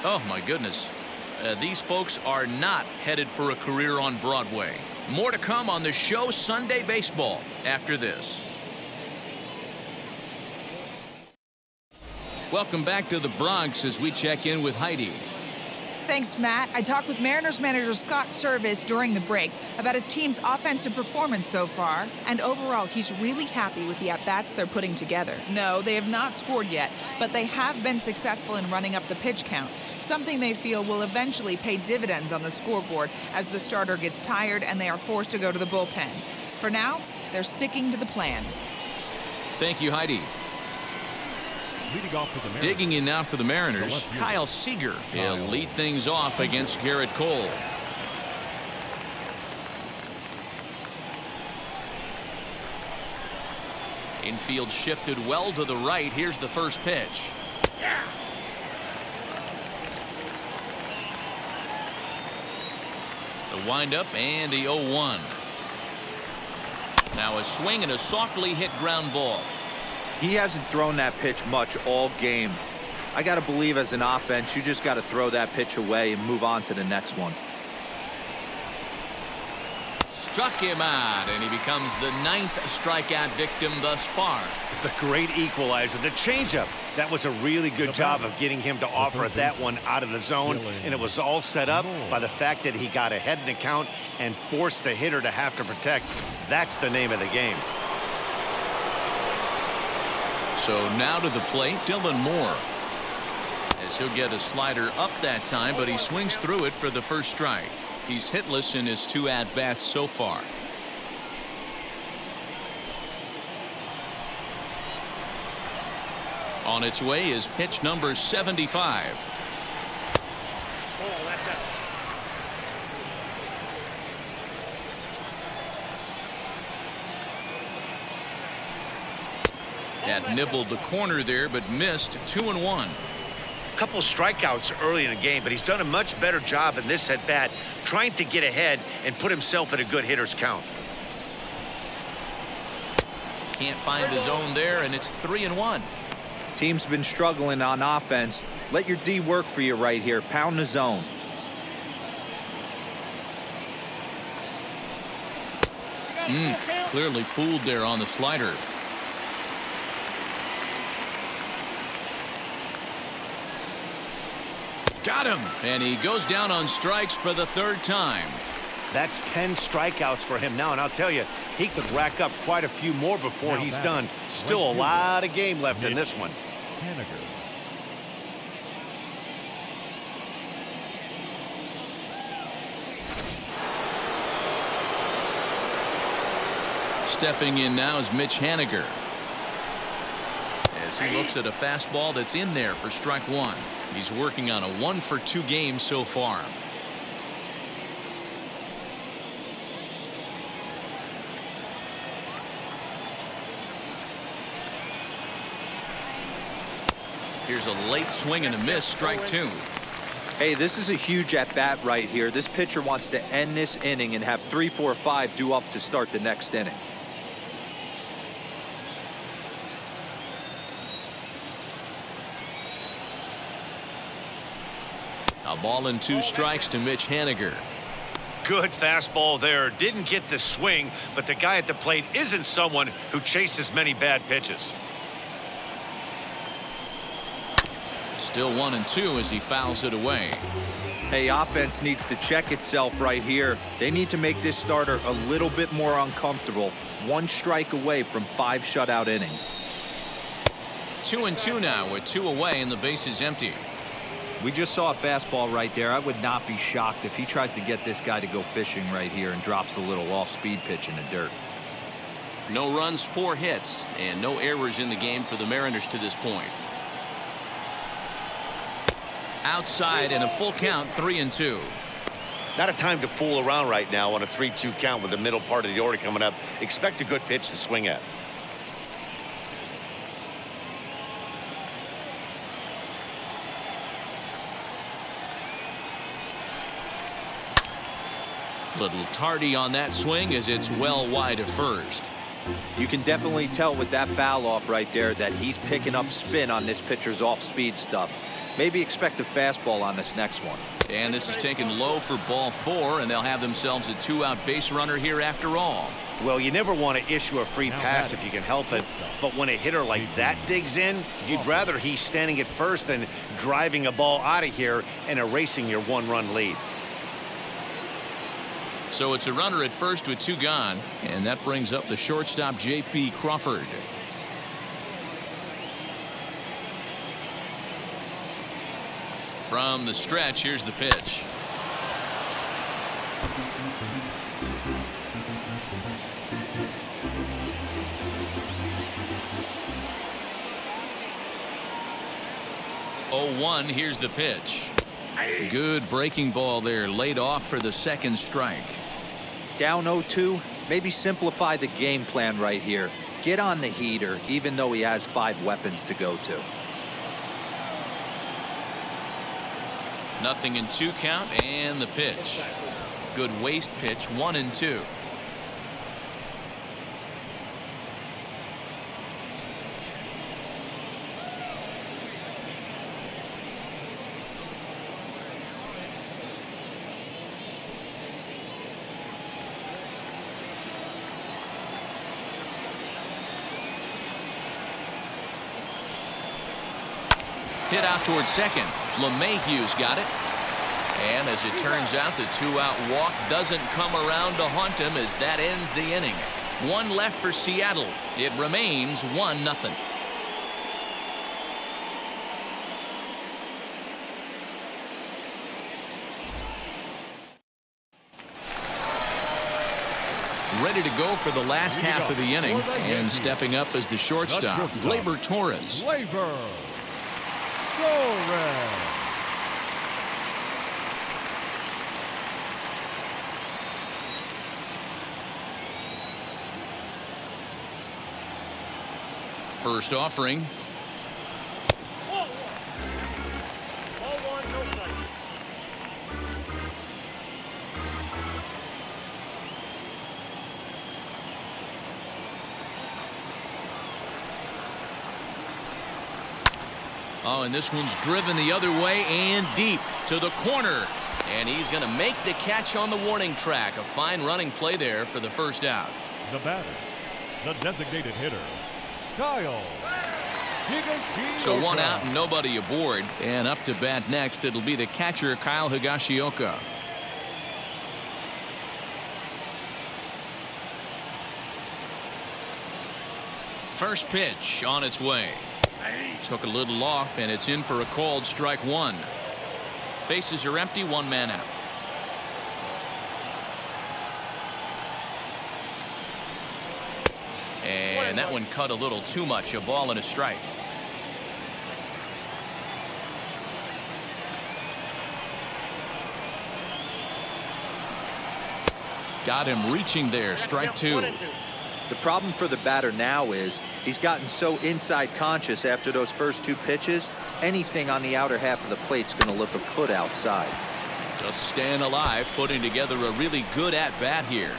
oh my goodness, these folks are not headed for a career on Broadway. More to come on the show Sunday Baseball after this. Welcome back to the Bronx as we check in with Heidi. Thanks, Matt. I talked with Mariners manager Scott Service during the break about his team's offensive performance so far, and overall, he's really happy with the at-bats they're putting together. No, they have not scored yet, but they have been successful in running up the pitch count, something they feel will eventually pay dividends on the scoreboard as the starter gets tired and they are forced to go to the bullpen. For now, they're sticking to the plan. Thank you, Heidi. Leading off for the Mariners. Digging in now for the Mariners, Kyle Seager. He'll lead things off against Garrett Cole. Infield shifted well to the right. Here's the first pitch. The windup and the 0-1. Now a swing and a softly hit ground ball. He hasn't thrown that pitch much all game. I got to believe as an offense, you just got to throw that pitch away and move on to the next one. Struck him out, and he becomes the 9th strikeout victim thus far. The great equalizer, the changeup. That was a really good job of getting him to offer that one out of the zone, and it was all set up by the fact that he got ahead in the count and forced the hitter to have to protect. That's the name of the game. So now to the plate, Dylan Moore. As he'll get a slider up that time, but he swings through it for the first strike. He's hitless in his 2 at-bats so far. On its way is pitch number 75. Oh, that's out. That nibbled the corner there, but missed. 2-1. Couple strikeouts early in the game, but he's done a much better job in this at bat trying to get ahead and put himself in a good hitter's count. Can't find the zone there, and it's 3-1. Team's been struggling on offense. Let your D work for you right here. Pound the zone. Clearly fooled there on the slider. Got him, and he goes down on strikes for the 3rd time. That's 10 strikeouts for him now, and I'll tell you, he could rack up quite a few more before he's done. Still a lot of game left in this one. Haniger. Stepping in now is Mitch Haniger. As he looks at a fastball that's in there for strike 1. He's working on a 1-for-2 game so far. Here's a late swing and a miss, strike 2. Hey, this is a huge at-bat right here. This pitcher wants to end this inning and have 3, 4, 5 due up to start the next inning. A ball and 2 strikes to Mitch Haniger. Good fastball there. Didn't get the swing, but the guy at the plate isn't someone who chases many bad pitches. Still 1-2 as he fouls it away. Hey, offense needs to check itself right here. They need to make this starter a little bit more uncomfortable. 1 strike away from 5 shutout innings. 2-2 now with 2 away and the base is empty. We just saw a fastball right there. I would not be shocked if he tries to get this guy to go fishing right here and drops a little off-speed pitch in the dirt. No runs, 4 hits, and no errors in the game for the Mariners to this point. Outside and a full count, 3-2. Not a time to fool around right now on a 3-2 count with the middle part of the order coming up. Expect a good pitch to swing at. Little tardy on that swing as it's well wide of first. You can definitely tell with that foul off right there that he's picking up spin on this pitcher's off-speed stuff. Maybe expect a fastball on this next one. And this is taken low for ball 4, and they'll have themselves a 2-out base runner here after all. Well, you never want to issue a free pass if you can help it, but when a hitter like that digs in, you'd rather he's standing at first than driving a ball out of here and erasing your 1-run lead. So it's a runner at first with 2 gone, and that brings up the shortstop J.P. Crawford. From the stretch, here's the pitch. Oh, 1, here's the pitch. Good breaking ball there, laid off for the 2nd strike. Down 0-2, maybe simplify the game plan right here. Get on the heater, even though he has 5 weapons to go to. Nothing in 2 count, and the pitch. Good waste pitch, 1-2. Hit out towards second. LeMahieu's got it. And as it turns out, the two-out walk doesn't come around to haunt him as that ends the inning. One left for Seattle. It remains 1-0. Ready to go for the last half of the inning. And stepping up as the shortstop, Gleyber Torres. Gleyber Torres. First offering. Ball one, no strike. Oh, and this one's driven the other way and deep to the corner. And he's going to make the catch on the warning track. A fine running play there for the first out. The batter, the designated hitter, Kyle Higashioka. So one out and nobody aboard. And up to bat next, it'll be the catcher, Kyle Higashioka. First pitch on its way. Took a little off, and it's in for a called strike one. Bases are empty, one man out. And that one cut a little too much. A ball and a strike. Got him reaching there. Strike two. The problem for the batter now is he's gotten so inside conscious after those first two pitches. Anything on the outer half of the plate's going to look a foot outside. Just staying alive, putting together a really good at-bat here.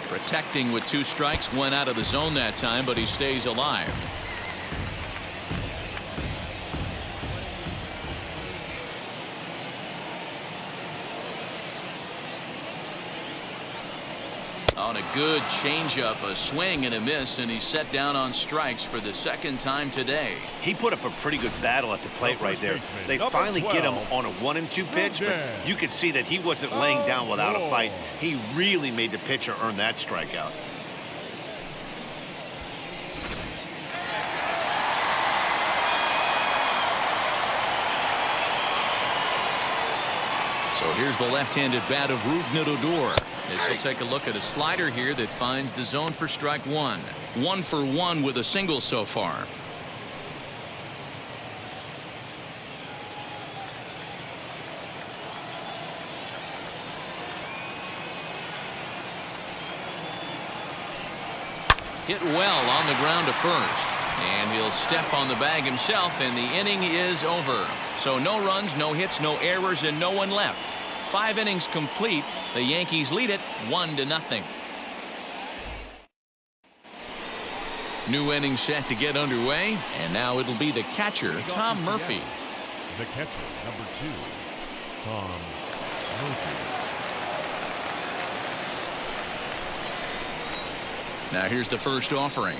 Protecting with two strikes, went out of the zone that time, but he stays alive. On a good changeup, a swing and a miss, and he's set down on strikes for the second time today. He put up a pretty good battle at the plate right there. They finally get him on a 1-2 pitch, but you could see that he wasn't laying down without a fight. He really made the pitcher earn that strikeout. So here's the left-handed bat of Rougned Odor. As he'll take a look at a slider here that finds the zone for strike one. 1 for 1 with a single so far. Hit well on the ground to first. And he'll step on the bag himself, and the inning is over. So no runs, no hits, no errors, and no one left. 5 innings complete. The Yankees lead it 1-0. New inning set to get underway, and now it'll be the catcher, Tom Murphy. The catcher, number 2, Tom Murphy. Now here's the first offering.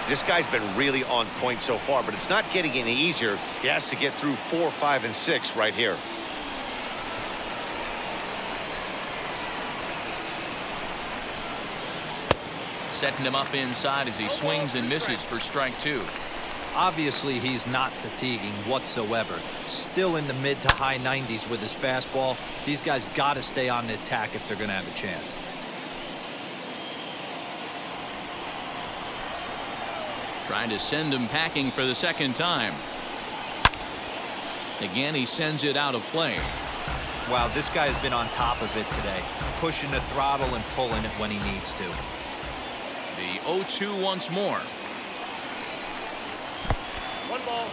This guy's been really on point so far, but it's not getting any easier. He has to get through 4, 5, and 6 right here. Setting him up inside as he swings and misses for strike two. Obviously, he's not fatiguing whatsoever. Still in the mid to high 90s with his fastball. These guys got to stay on the attack if they're going to have a chance. Trying to send him packing for the second time. Again, he sends it out of play. Wow, this guy has been on top of it today, pushing the throttle and pulling it when he needs to. The 0-2 once more. 1 ball,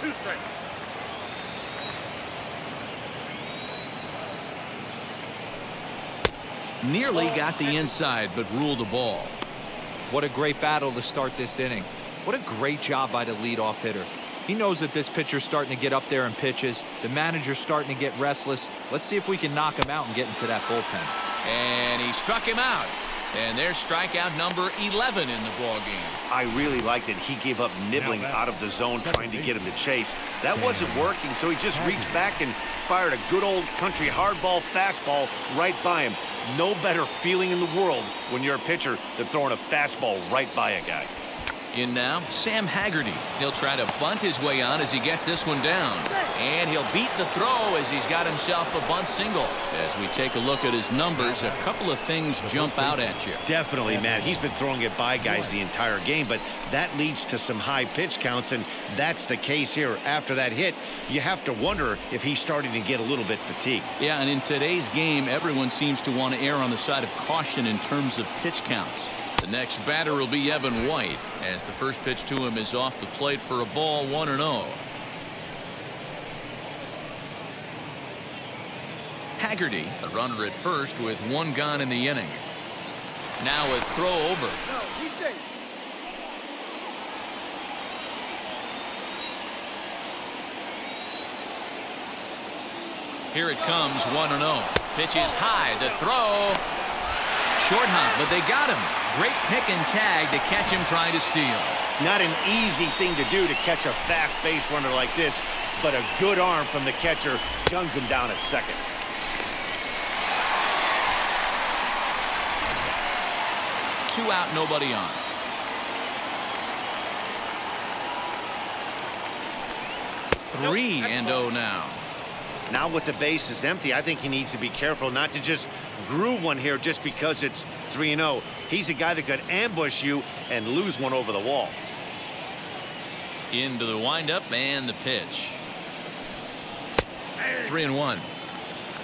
2 strikes. Nearly got the inside, but ruled the ball. What a great battle to start this inning. What a great job by the leadoff hitter. He knows that this pitcher's starting to get up there in pitches. The manager's starting to get restless. Let's see if we can knock him out and get into that bullpen. And he struck him out. And there's strikeout number 11 in the ball game. I really liked it. He gave up nibbling out of the zone trying to get him to chase. That wasn't working, so he just reached back and fired a good old country hardball fastball right by him. No better feeling in the world when you're a pitcher than throwing a fastball right by a guy. In now, Sam Haggerty. He'll try to bunt his way on as he gets this one down. And he'll beat the throw as he's got himself a bunt single. As we take a look at his numbers, a couple of things jump out at you. Definitely, Matt. He's been throwing it by guys the entire game, but that leads to some high pitch counts, and that's the case here. After that hit, you have to wonder if he's starting to get a little bit fatigued. Yeah, and in today's game, everyone seems to want to err on the side of caution in terms of pitch counts. The next batter will be Evan White, as the first pitch to him is off the plate for a ball, 1-0. Haggerty, the runner at first with 1 gone in the inning. Now a throw over. No, he's safe. Here it comes, 1-0. Pitch is high, the throw. Short hop, but they got him. Great pick and tag to catch him trying to steal. Not an easy thing to do to catch a fast base runner like this, but a good arm from the catcher guns him down at second. Two out, nobody on. Three and 0 now. Now with the base is empty, I think he needs to be careful not to just groove one here just because it's 3-0. He's a guy that could ambush you and lose one over the wall. Into the windup and the pitch. 3-1.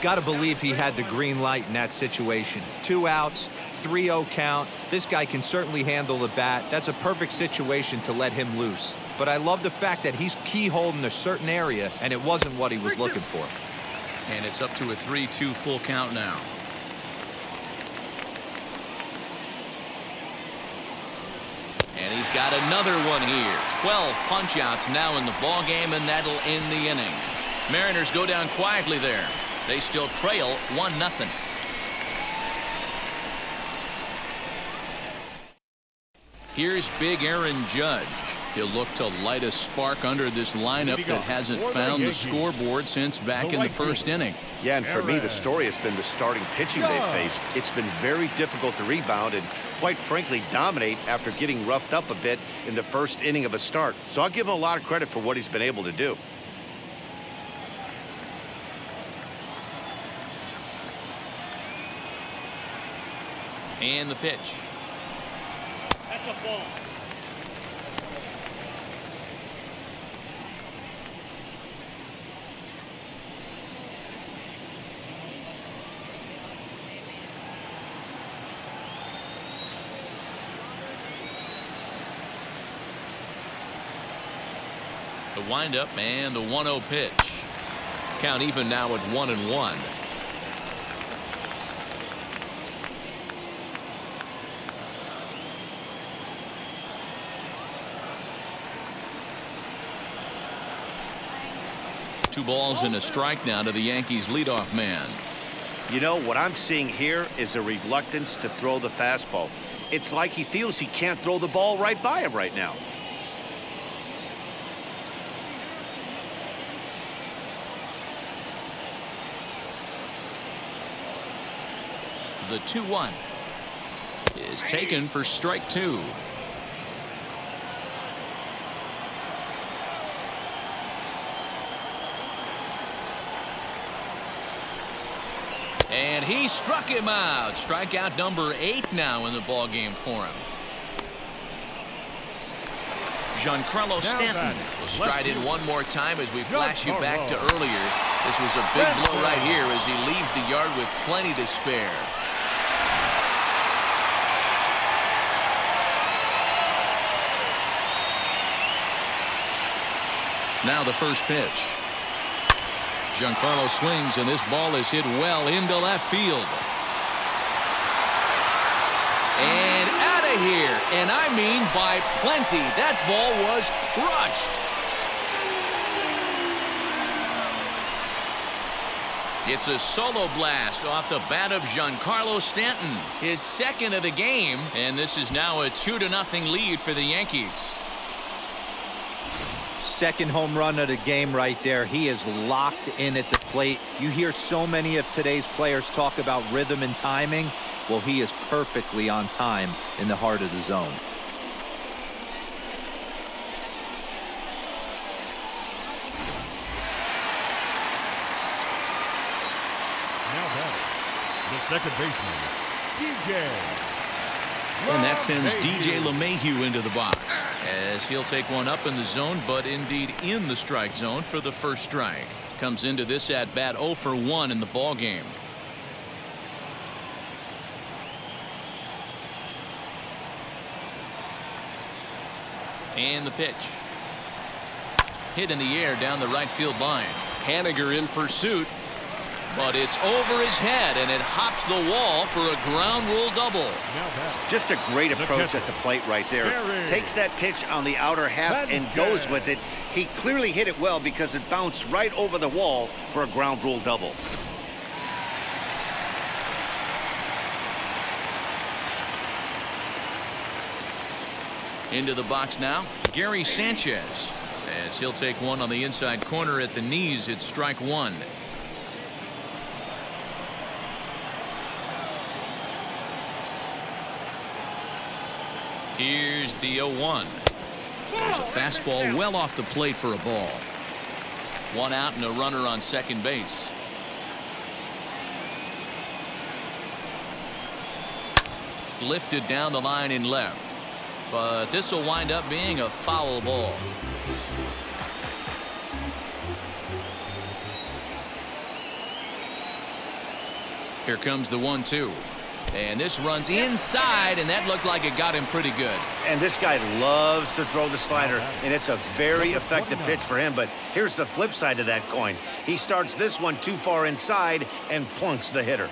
Got to believe he had the green light in that situation. 2 outs, 3-0 count. This guy can certainly handle the bat. That's a perfect situation to let him loose. But I love the fact that he's keyholding a certain area, and it wasn't what he was looking for. And it's up to a 3-2 full count now. And he's got another one here. 12 punch-outs now in the ball game, and that'll end the inning. Mariners go down quietly there. They still trail 1-0. Here's big Aaron Judge. He'll look to light a spark under this lineup that hasn't found the scoreboard since back in the first inning. Yeah, and for me, the story has been the starting pitching they faced. It's been very difficult to rebound and, quite frankly, dominate after getting roughed up a bit in the first inning of a start. So I'll give him a lot of credit for what he's been able to do. And the pitch. That's a ball. The windup and the 1-0 pitch. Count even now at 1-1. Two balls and a strike now to the Yankees leadoff man. You know, what I'm seeing here is a reluctance to throw the fastball. It's like he feels he can't throw the ball right by him right now. The 2-1 is taken for strike 2. And he struck him out. Strikeout number 8 now in the ball game for him. Giancarlo Stanton will stride in one more time as we flash you back to earlier. This was a big blow right here as he leaves the yard with plenty to spare. Now the first pitch. Giancarlo swings, and this ball is hit well into left field. And out of here, and I mean by plenty. That ball was crushed. It's a solo blast off the bat of Giancarlo Stanton, his second of the game, and this is now a 2-0 lead for the Yankees. Second home run of the game right there. He is locked in at the plate. You hear so many of today's players talk about rhythm and timing. Well, he is perfectly on time in the heart of the zone. Now batting, the second baseman, DJ. And that sends DJ LeMahieu into the box as he'll take one up in the zone, but indeed in the strike zone for the first strike. Comes into this at bat 0 for 1 in the ball game. And the pitch. Hit in the air down the right field line. Haniger in pursuit, but it's over his head, and it hops the wall for a ground rule double. Just a great approach at the plate right there. Takes that pitch on the outer half and goes with it. He clearly hit it well because it bounced right over the wall for a ground rule double. Into the box now, Gary Sanchez, as he'll take one on the inside corner at the knees. It's strike one. Here's the 0-1. There's a fastball well off the plate for a ball. One out and a runner on second base. Lifted down the line in left, but this will wind up being a foul ball. Here comes the 1-2. And this runs inside, and that looked like it got him pretty good. And this guy loves to throw the slider, and it's a very effective pitch for him. But here's the flip side of that coin. He starts this one too far inside and plunks the hitter.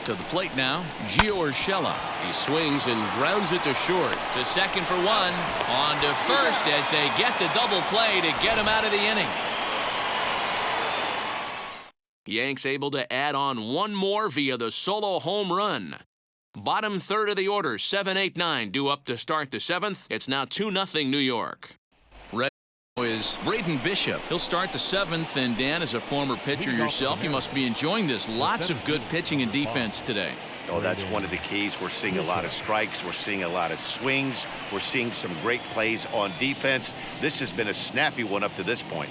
To the plate now, Gio Urshela. He swings and grounds it to short. To second for one. On to first as they get the double play to get him out of the inning. Yanks able to add on one more via the solo home run. Bottom third of the order, 7-8-9 due up to start the seventh. It's now 2-0 New York. Is Braden Bishop. He'll start the seventh, and Dan, as a former pitcher yourself, you must be enjoying this. Lots of good pitching and defense today. Oh, that's one of the keys. We're seeing a lot of strikes. We're seeing a lot of swings. We're seeing some great plays on defense. This has been a snappy one up to this point.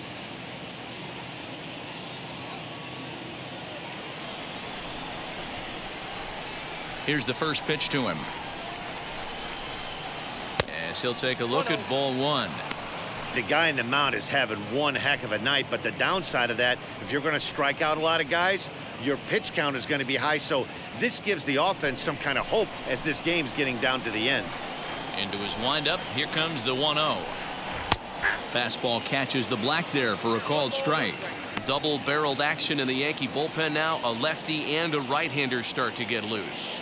Here's the first pitch to him. As he'll take a look at ball one. The guy in the mound is having one heck of a night, but the downside of that, if you're going to strike out a lot of guys, your pitch count is going to be high. So this gives the offense some kind of hope as this game's getting down to the end. Into his windup, here comes the 1-0. Fastball catches the black there for a called strike. Double-barreled action in the Yankee bullpen now. A lefty and a right-hander start to get loose.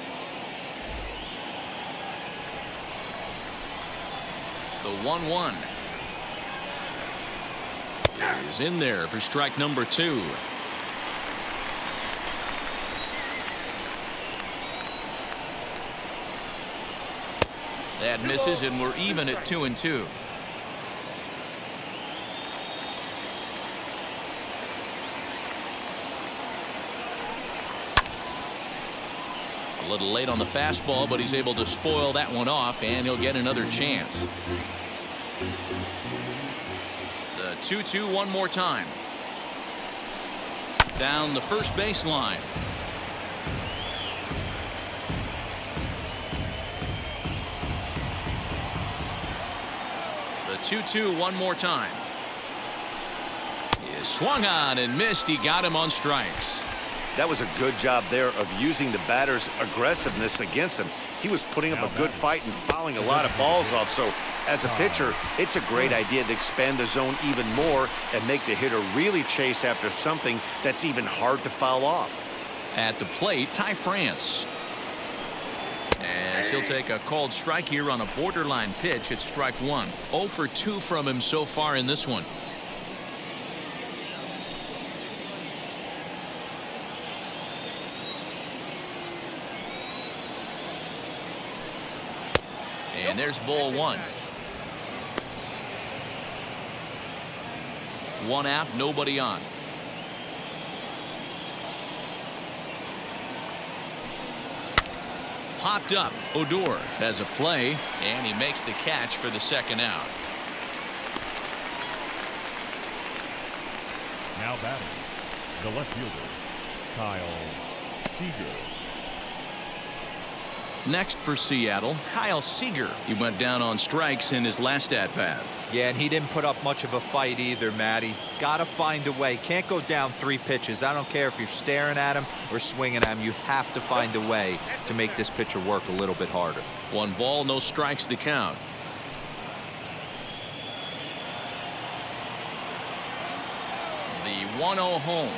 The 1-1. Is in there for strike number 2. That misses, and we're even at 2-2. A little late on the fastball, but he's able to spoil that one off, and he'll get another chance. 2-2 one more time. Down the first baseline. 2-2 one more time. He swung on and missed. He got him on strikes. That was a good job there of using the batter's aggressiveness against him. He was putting up a good fight and fouling a lot of balls off. So as a pitcher, it's a great idea to expand the zone even more and make the hitter really chase after something that's even hard to foul off. At the plate, Ty France. As he'll take a called strike here on a borderline pitch. It's strike one. 0 for 2 from him so far in this one. And there's ball one. 1 out, nobody on. Popped up. Odor has a play, and he makes the catch for the second out. Now batting, the left fielder, Kyle Seager. Next for Seattle, Kyle Seager. He went down on strikes in his last at-bat. Yeah, and he didn't put up much of a fight either, Matty. Got to find a way. Can't go down 3 pitches. I don't care if you're staring at him or swinging at him. You have to find a way to make this pitcher work a little bit harder. 1 ball, no strikes to count. The 1-0 home.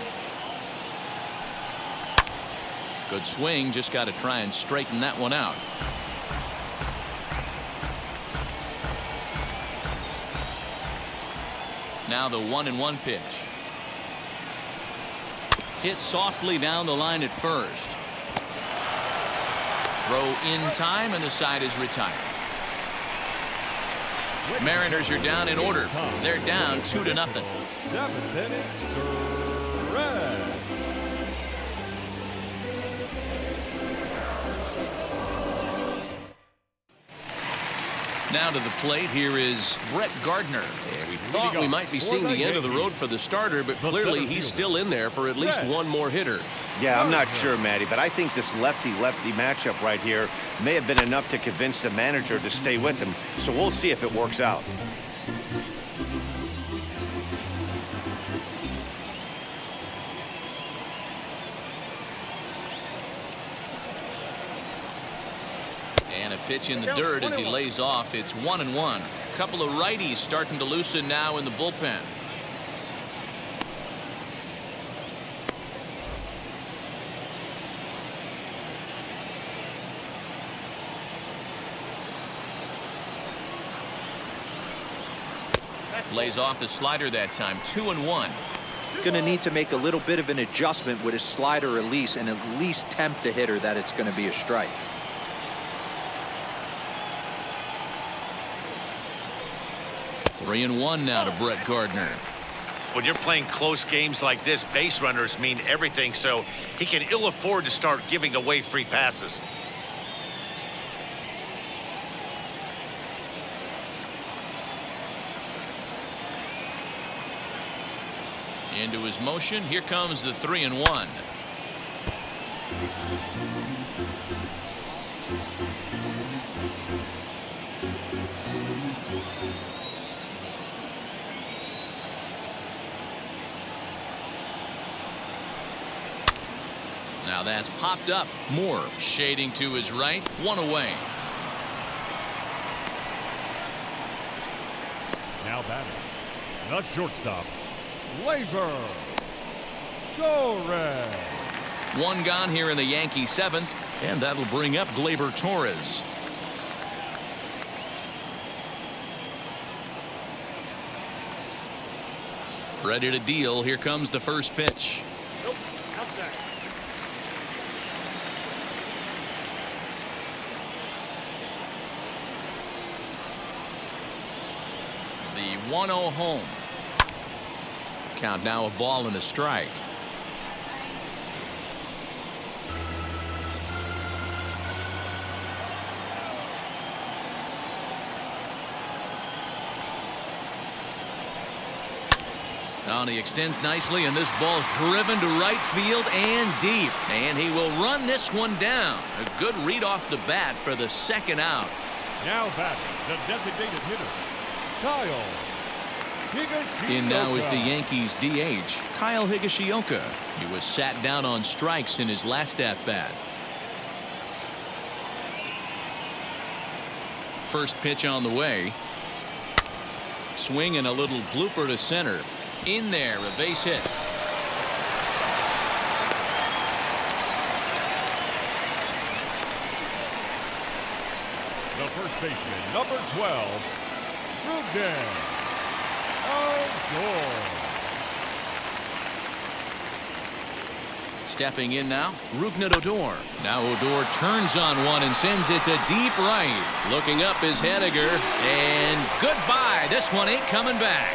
Good swing, just got to try and straighten that one out. Now the 1-1 pitch. Hit softly down the line at first. Throw in time, and the side is retired. Mariners are down in order. They're down 2-0. 7th inning stretch. Now to the plate, here is Brett Gardner. We thought we might be seeing the end of the road for the starter, but clearly he's still in there for at least one more hitter. Yeah, I'm not sure, Matty, but I think this lefty-lefty matchup right here may have been enough to convince the manager to stay with him. So we'll see if it works out. And a pitch in the dirt as he lays off. It's 1-1. A couple of righties starting to loosen now in the bullpen. Lays off the slider that time. 2-1. Going to need to make a little bit of an adjustment with his slider release and at least tempt the hitter that it's going to be a strike. 3-1 now to Brett Gardner. When you're playing close games like this, base runners mean everything, so he can ill afford to start giving away free passes. Into his motion. Here comes the 3-1. Now that's popped up. Moore shading to his right. 1 away. Now batting, the shortstop, Gleyber Torres. 1 gone here in the Yankee 7th, and that'll bring up Gleyber Torres. Ready to deal. Here comes the first pitch. Nope. Outside. The 1-0 home. Count now a ball and a strike. Now he extends nicely, and this ball's driven to right field and deep. And he will run this one down. A good read off the bat for the second out. Now batting, the designated hitter, Kyle Higashioka. In now is the Yankees DH, Kyle Higashioka. He was sat down on strikes in his last at-bat. First pitch on the way. Swing and a little blooper to center. In there, a base hit. The first baseman, number 12, Rugden Odor. Stepping in now, Rugden Odor. Now Odor turns on one and sends it to deep right. Looking up is Hediger, and goodbye. This one ain't coming back.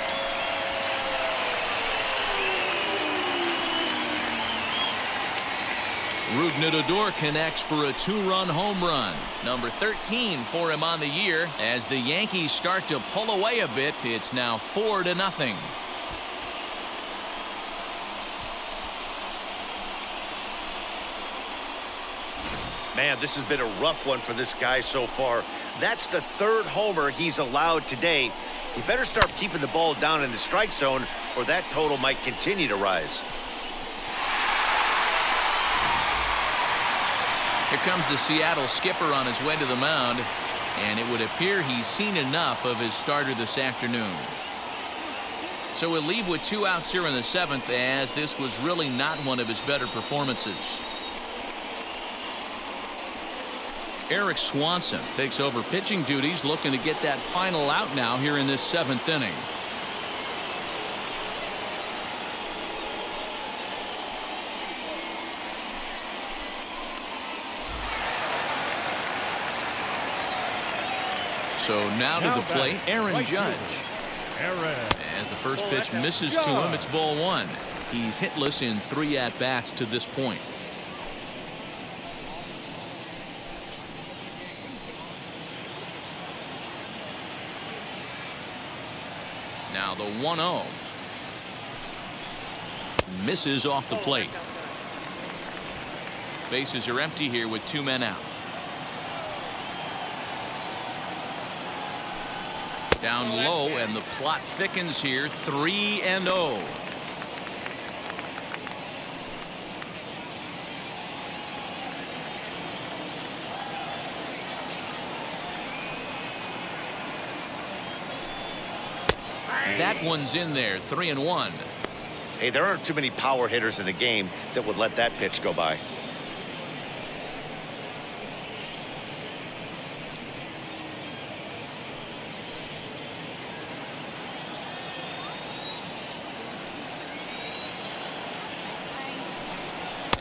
Rugden Odor connects for a two-run home run. Number 13 for him on the year. As the Yankees start to pull away a bit, it's now 4-0. Man, this has been a rough one for this guy so far. That's the third homer he's allowed today. He better start keeping the ball down in the strike zone, or that total might continue to rise. Here comes the Seattle skipper on his way to the mound, and it would appear he's seen enough of his starter this afternoon. So we'll leave with 2 outs here in the 7th, as this was really not one of his better performances. Eric Swanson takes over pitching duties, looking to get that final out now here in this 7th inning. So now to the plate, Aaron Judge. As the first pitch misses to him, it's ball 1. He's hitless in 3 at-bats to this point. Now the 1-0. Misses off the plate. Bases are empty here with 2 men out. Down low, and the plot thickens here. 3-0. That one's in there. 3-1. Hey, there aren't too many power hitters in the game that would let that pitch go by.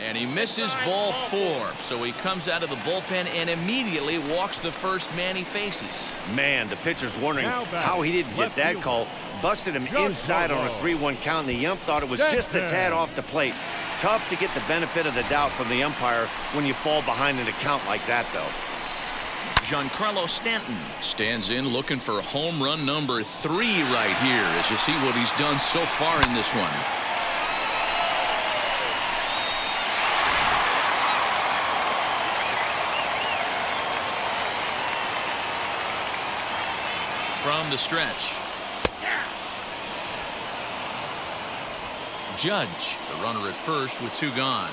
And he misses ball 4. So he comes out of the bullpen and immediately walks the first man he faces. Man, the pitcher's wondering how he didn't get that call. Busted him inside on a 3-1 count, and the ump thought it was just a tad off the plate. Tough to get the benefit of the doubt from the umpire when you fall behind in a count like that, though. Giancarlo Stanton stands in looking for home run number 3 right here, as you see what he's done so far in this one. From the stretch. Judge, the runner at first with 2 gone.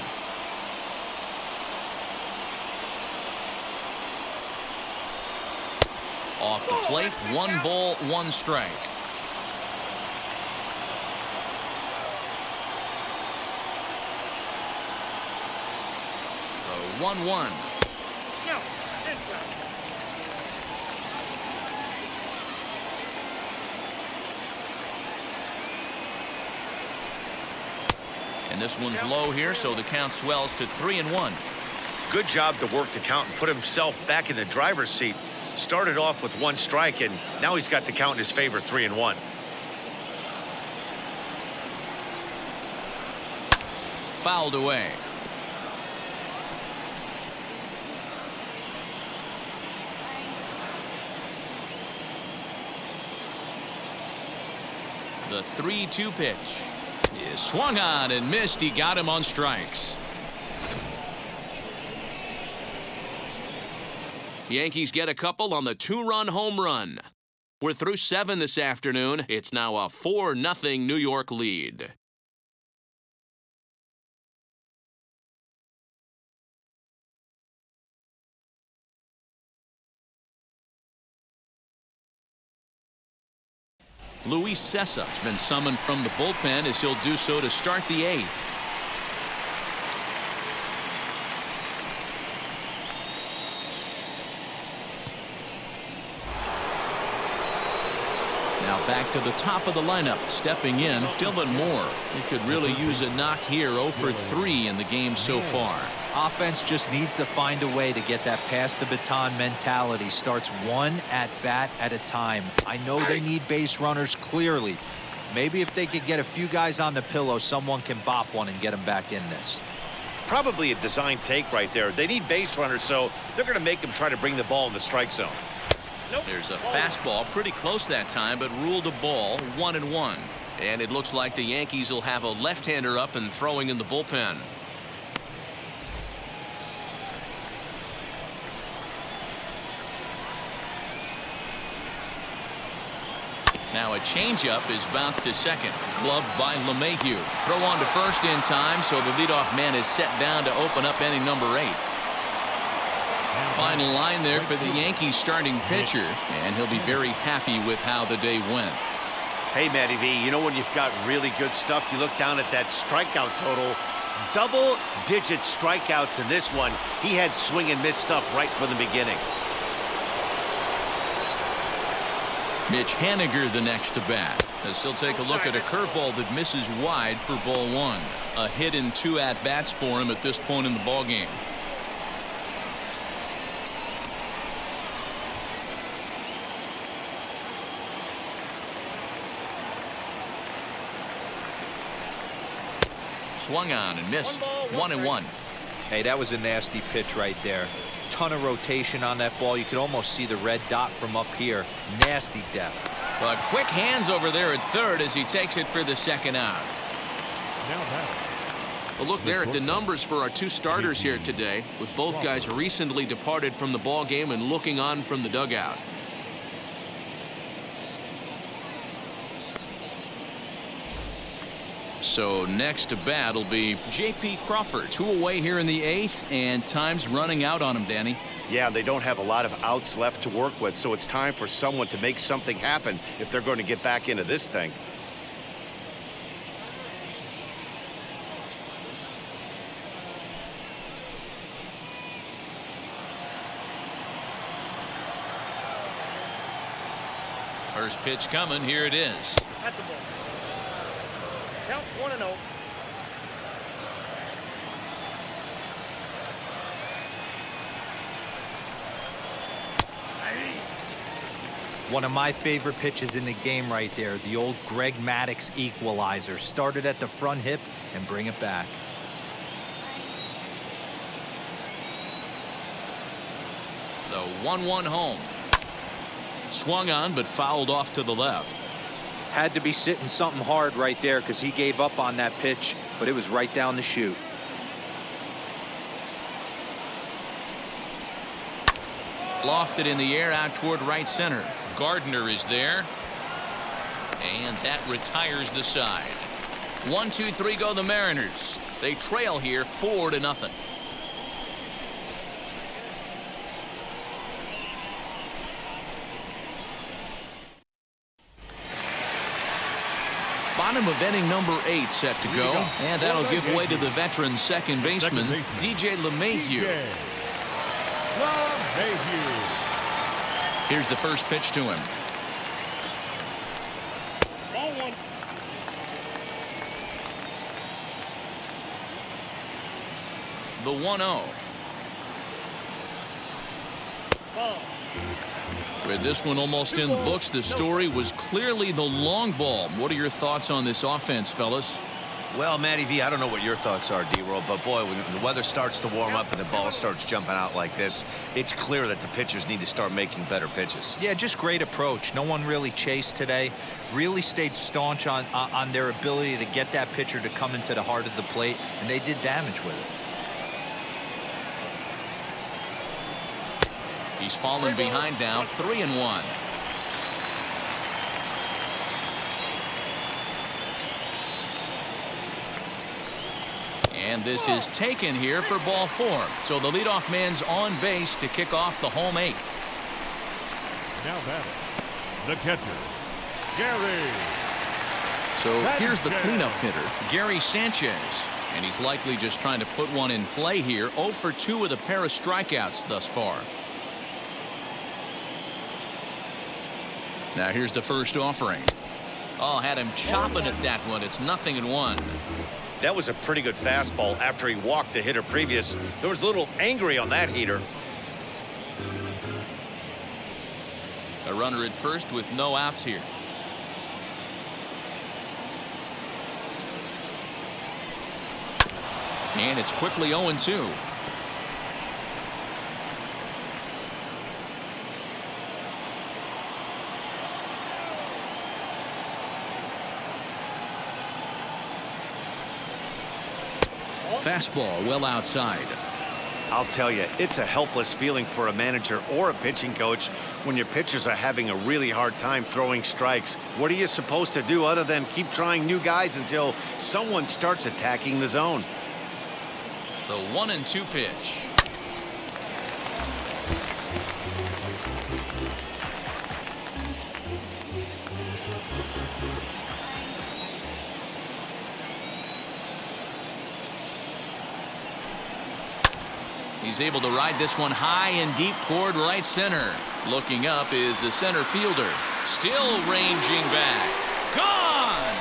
Off the plate, 1 ball, 1 strike. The 1-1. And this one's low here, so the count swells to 3-1. Good job to work the count and put himself back in the driver's seat. Started off with 1 strike, and now he's got the count in his favor, 3-1. Fouled away. The 3-2 pitch is swung on and missed. He got him on strikes. Yankees get a couple on the 2-run home run. We're through 7 this afternoon. It's now a 4-0 New York lead. Luis Cessa has been summoned from the bullpen as he'll do so to start the 8th. Now back to the top of the lineup. Stepping in, Dylan Moore. He could really use a knock here. 0 for 3 in the game so far. Offense just needs to find a way to get that pass the baton mentality. Starts one at bat at a time. I know they need base runners clearly. Maybe if they could get a few guys on the pillow, someone can bop one and get them back in this. Probably a design take right there. They need base runners, so they're going to make them try to bring the ball in the strike zone. There's a fastball pretty close that time, but ruled a ball. 1-1. And it looks like the Yankees will have a left-hander up and throwing in the bullpen. Now a changeup is bounced to second. Gloved by LeMahieu. Throw on to first in time, so the leadoff man is set down to open up inning number 8. Final line there for the Yankees starting pitcher, and he'll be very happy with how the day went. Hey, Matty V, you know when you've got really good stuff, you look down at that strikeout total. Double-digit strikeouts in this one. He had swing and miss stuff right from the beginning. Mitch Haniger the next to bat, as he'll take a look at a curveball that misses wide for ball 1. A hit in 2 at-bats for him at this point in the ballgame. Swung on and missed. 1-1. Hey, that was a nasty pitch right there. Ton of rotation on that ball. You could almost see the red dot from up here. Nasty depth. But quick hands over there at third as he takes it for the second out. Well, look there at the numbers for our 2 starters here today, with both guys recently departed from the ball game and looking on from the dugout. So next to bat will be J.P. Crawford. 2 away here in the 8th, and time's running out on him, Danny. Yeah, they don't have a lot of outs left to work with, so it's time for someone to make something happen if they're going to get back into this thing. First pitch coming. Here it is. That's a ball. Count 1-0. One of my favorite pitches in the game right there. The old Greg Maddux equalizer. Started at the front hip and bring it back. The 1-1 home. Swung on but fouled off to the left. Had to be sitting something hard right there because he gave up on that pitch, but it was right down the chute. Lofted in the air out toward right center. Gardner is there. And that retires the side. 1-2-3 go the Mariners. They trail here 4-0. Bottom of inning number 8 set to go. And that'll give way to the veteran second baseman, DJ LeMahieu. Here's the first pitch to him. Ball 1. The 1-0. Ball. With this one almost in the books, the story was clearly the long ball. What are your thoughts on this offense, fellas? Well, Matty V, I don't know what your thoughts are, D-Roll, but boy, when the weather starts to warm up and the ball starts jumping out like this, it's clear that the pitchers need to start making better pitches. Yeah, just great approach. No one really chased today. Really stayed staunch on their ability to get that pitcher to come into the heart of the plate, and they did damage with it. He's fallen behind now, 3-1. And this is taken here for ball 4. So the leadoff man's on base to kick off the home 8th. Now batting, the catcher, Gary. So here's the cleanup hitter, Gary Sanchez. And he's likely just trying to put one in play here. 0 for 2 with a pair of strikeouts thus far. Now here's the first offering. Oh, had him chopping at that one. It's 0-1. That was a pretty good fastball after he walked the hitter previous. There was a little angry on that heater. A runner at first with no outs here. And it's quickly 0-2. Fastball well outside. I'll tell you, it's a helpless feeling for a manager or a pitching coach when your pitchers are having a really hard time throwing strikes. What are you supposed to do other than keep trying new guys until someone starts attacking the zone? The 1-2 pitch. He's able to ride this one high and deep toward right center. Looking up is the center fielder. Still ranging back. Gone!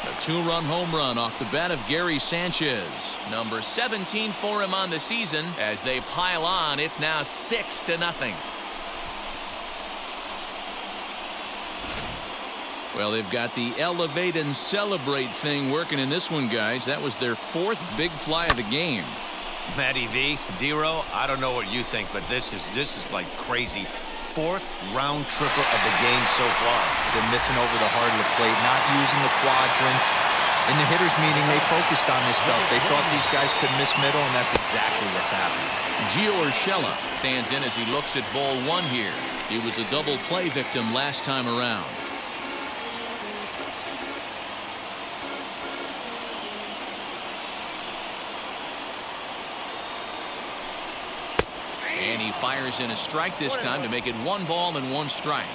A 2-run home run off the bat of Gary Sanchez. Number 17 for him on the season. As they pile on, it's now 6-0. Well, they've got the elevate and celebrate thing working in this one, guys. That was their 4th big fly of the game. Matty V, D-Row, I don't know what you think, but this is like crazy. 4th round tripper of the game so far. They're missing over the heart of the plate, not using the quadrants. In the hitters meeting, they focused on this stuff. They thought these guys could miss middle, and that's exactly what's happening. Gio Urshela stands in as he looks at ball 1 here. He was a double play victim last time around. And he fires in a strike this time to make it 1 ball and 1 strike.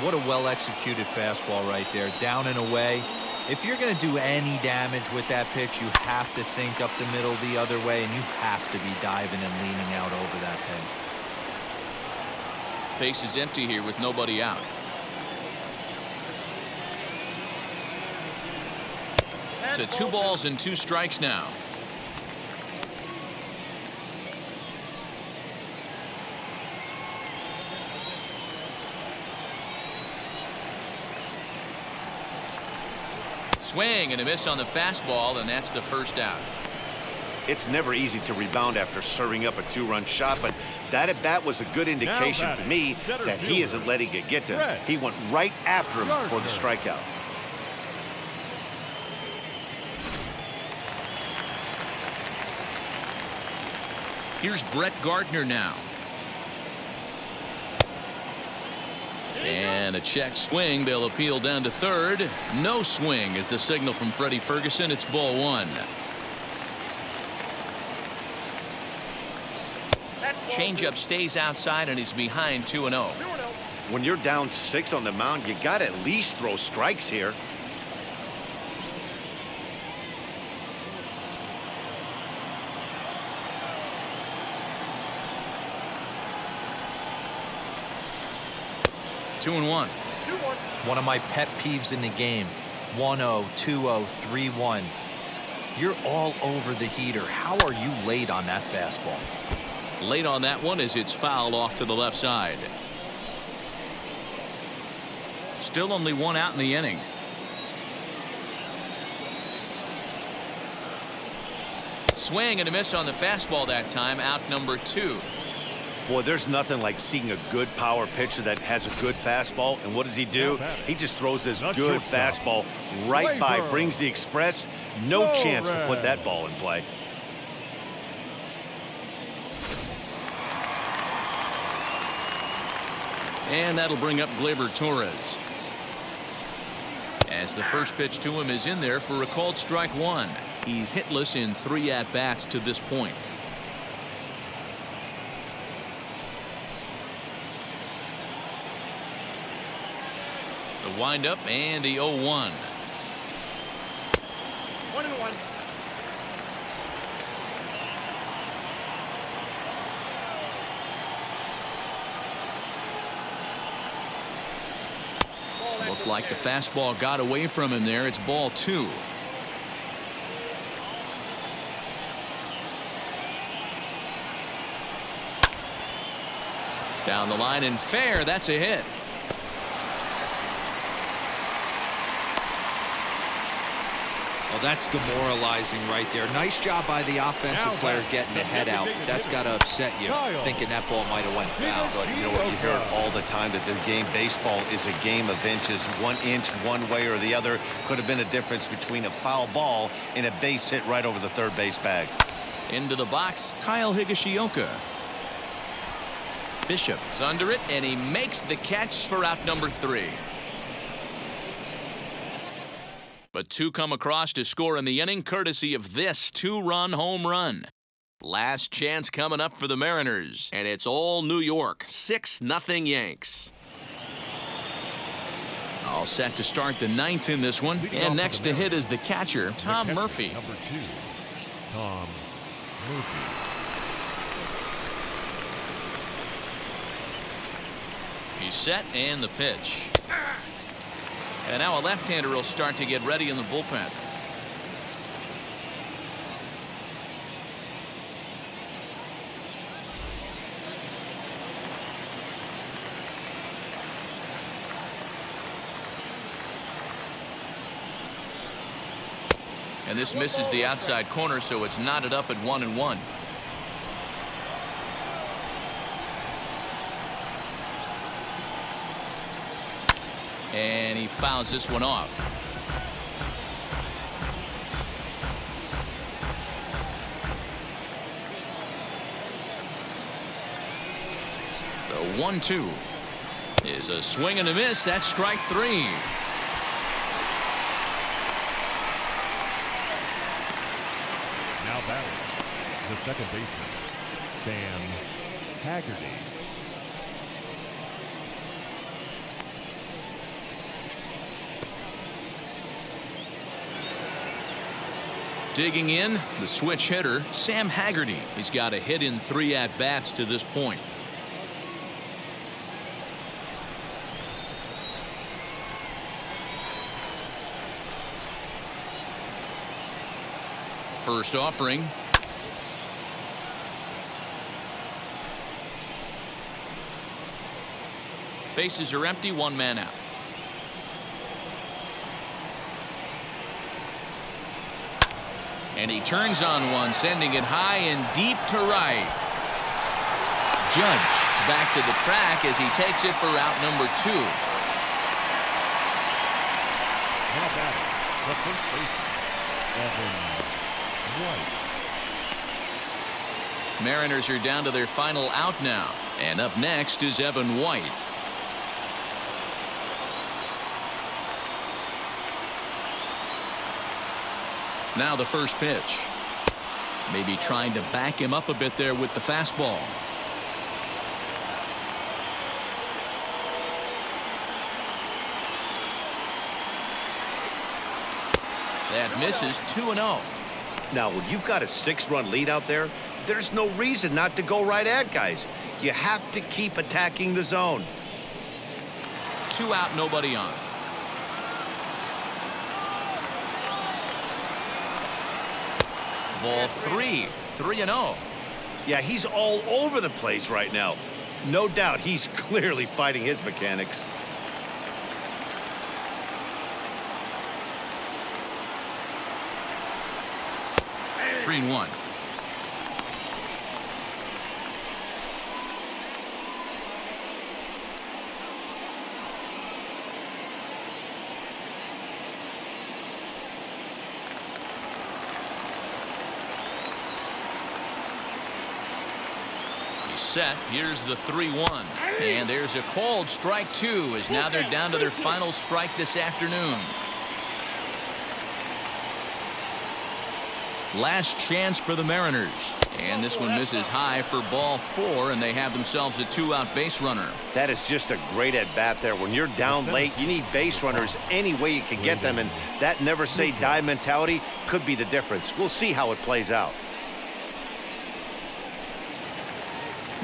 What a well-executed fastball right there, down and away. If you're going to do any damage with that pitch, you have to think up the middle the other way, and you have to be diving and leaning out over that pin. Base is empty here with nobody out. To 2 balls and 2 strikes now. Swing and a miss on the fastball, and that's the first out. It's never easy to rebound after serving up a 2-run shot, but that at bat was a good indication to me that he isn't letting it get to him. He went right after him for the strikeout. Here's Brett Gardner now. And a check swing. They'll appeal down to third. No swing is the signal from Freddie Ferguson. It's ball 1. Changeup stays outside and he's behind 2-0. When you're down 6 on the mound, you got to at least throw strikes here. Two and 1. One of my pet peeves in the game. 1-0, 2-0, 3-1. You're all over the heater. How are you late on that fastball? Late on that one as it's fouled off to the left side. Still only 1 out in the inning. Swing and a miss on the fastball that time. Out number 2. Boy, there's nothing like seeing a good power pitcher that has a good fastball. And what does he do? He just throws this good fastball right by, brings the express. No chance to put that ball in play. And that'll bring up Gleyber Torres. As the first pitch to him is in there for a called strike one. He's hitless in 3 at-bats to this point. The windup and the 0-1. 1-1. Looked like the fastball got away from him there. It's ball 2. Down the line and fair. That's a hit. Well, that's demoralizing right there. Nice job by the offensive player getting the head out. That's got to upset you, thinking that ball might have went foul. But you know what, you hear it all the time that the game, baseball is a game of inches. 1 inch one way or the other could have been the difference between a foul ball and a base hit right over the third base bag. Into the box, Kyle Higashioka. Bishop is under it, and he makes the catch for out number 3. But 2 come across to score in the inning, courtesy of this 2-run home run. Last chance coming up for the Mariners, and it's all New York. 6-0 Yanks. All set to start the 9th in this one, and next to hit is the catcher, Tom Murphy. Number 2, Tom Murphy. He's set, and the pitch. And now a left-hander will start to get ready in the bullpen. And this misses the outside corner, so it's knotted up at 1-1. And he fouls this one off. The 1-2 is a swing and a miss. That's strike 3. Now batting, the second baseman, Sam Haggerty. Digging in, the switch hitter, Sam Haggerty. He's got a hit in 3 at-bats to this point. First offering. Bases are empty, 1 man out. And he turns on one, sending it high and deep to right. Judge is back to the track as he takes it for out number 2. Now batting, the first baseman, Evan White. Mariners are down to their final out now. And up next is Evan White. Now the first pitch. Maybe trying to back him up a bit there with the fastball. That misses. 2-0. Now, when you've got a 6-run lead out there, there's no reason not to go right at guys. You have to keep attacking the zone. 2 out, nobody on. Ball 3. 3-0. Yeah, he's all over the place right now. No doubt he's clearly fighting his mechanics. Three and 1. Set. Here's the 3-1. And there's a called strike 2 as now they're down to their final strike this afternoon. Last chance for the Mariners. And this one misses high for ball 4, and they have themselves a 2-out base runner. That is just a great at-bat there. When you're down late, you need base runners any way you can get them, and that never-say-die mentality could be the difference. We'll see how it plays out.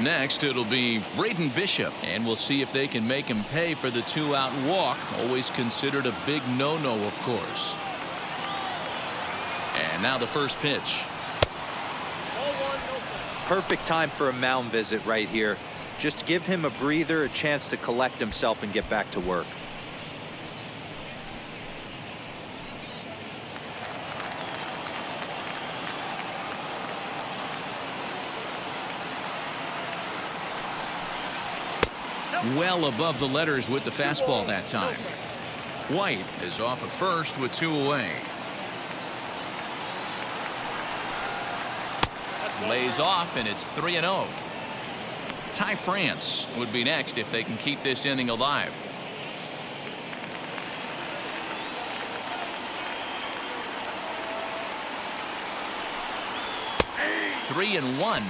Next, it'll be Braden Bishop, and we'll see if they can make him pay for the 2-out walk. Always considered a big no-no, of course. And now the first pitch. Perfect time for a mound visit right here. Just give him a breather, a chance to collect himself and get back to work. Well above the letters with the fastball that time. White is off at first with 2 away. Lays off, and it's 3-0. Ty France would be next if they can keep this inning alive. Three and one.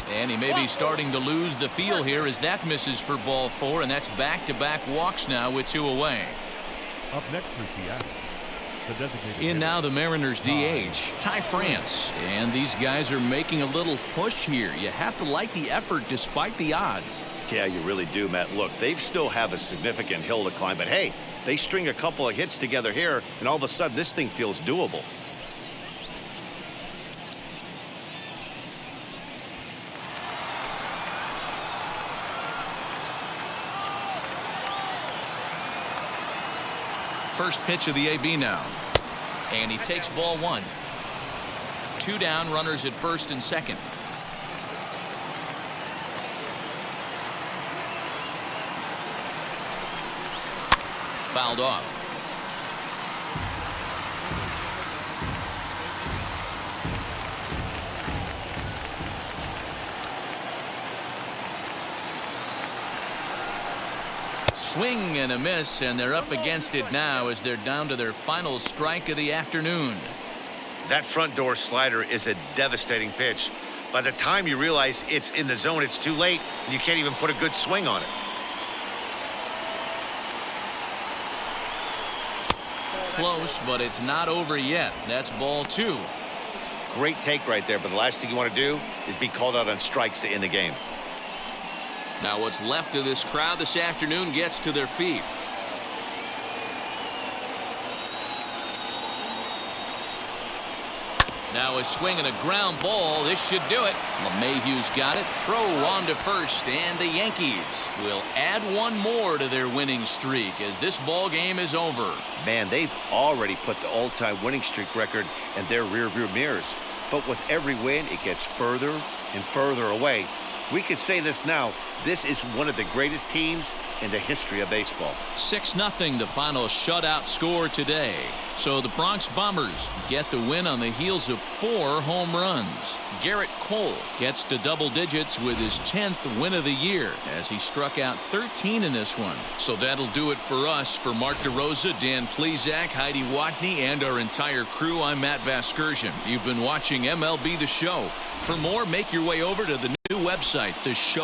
And he may be starting to lose the feel here as that misses for ball 4, and that's back-to-back walks now with 2 away. Up next for Seattle, the designated in now the Mariners DH, Ty France. And these guys are making a little push here. You have to like the effort despite the odds. Yeah, you really do, Matt. Look, they still have a significant hill to climb, but hey, they string a couple of hits together here, and all of a sudden this thing feels doable. First pitch of the AB now. And he takes ball 1. 2 down, runners at first and second. Fouled off. Swing and a miss, and they're up against it now as they're down to their final strike of the afternoon. That front door slider is a devastating pitch. By the time you realize it's in the zone, it's too late, and you can't even put a good swing on it. Close, but it's not over yet. That's ball 2. Great take right there, but the last thing you want to do is be called out on strikes to end the game. Now what's left of this crowd this afternoon gets to their feet. Now a swing and a ground ball. This should do it. LeMahieu's got it. Throw on to first, and the Yankees will add one more to their winning streak as this ball game is over. Man, they've already put the all-time winning streak record in their rearview mirrors. But with every win, it gets further and further away. We could say this now. This is one of the greatest teams in the history of baseball. 6-0 the final shutout score today. So the Bronx Bombers get the win on the heels of 4 home runs. Garrett Cole gets to double digits with his 10th win of the year as he struck out 13 in this one. So that'll do it for us. For Mark DeRosa, Dan Plesac, Heidi Watney, and our entire crew, I'm Matt Vasgersian. You've been watching MLB The Show. For more, make your way over to the new website, The Show.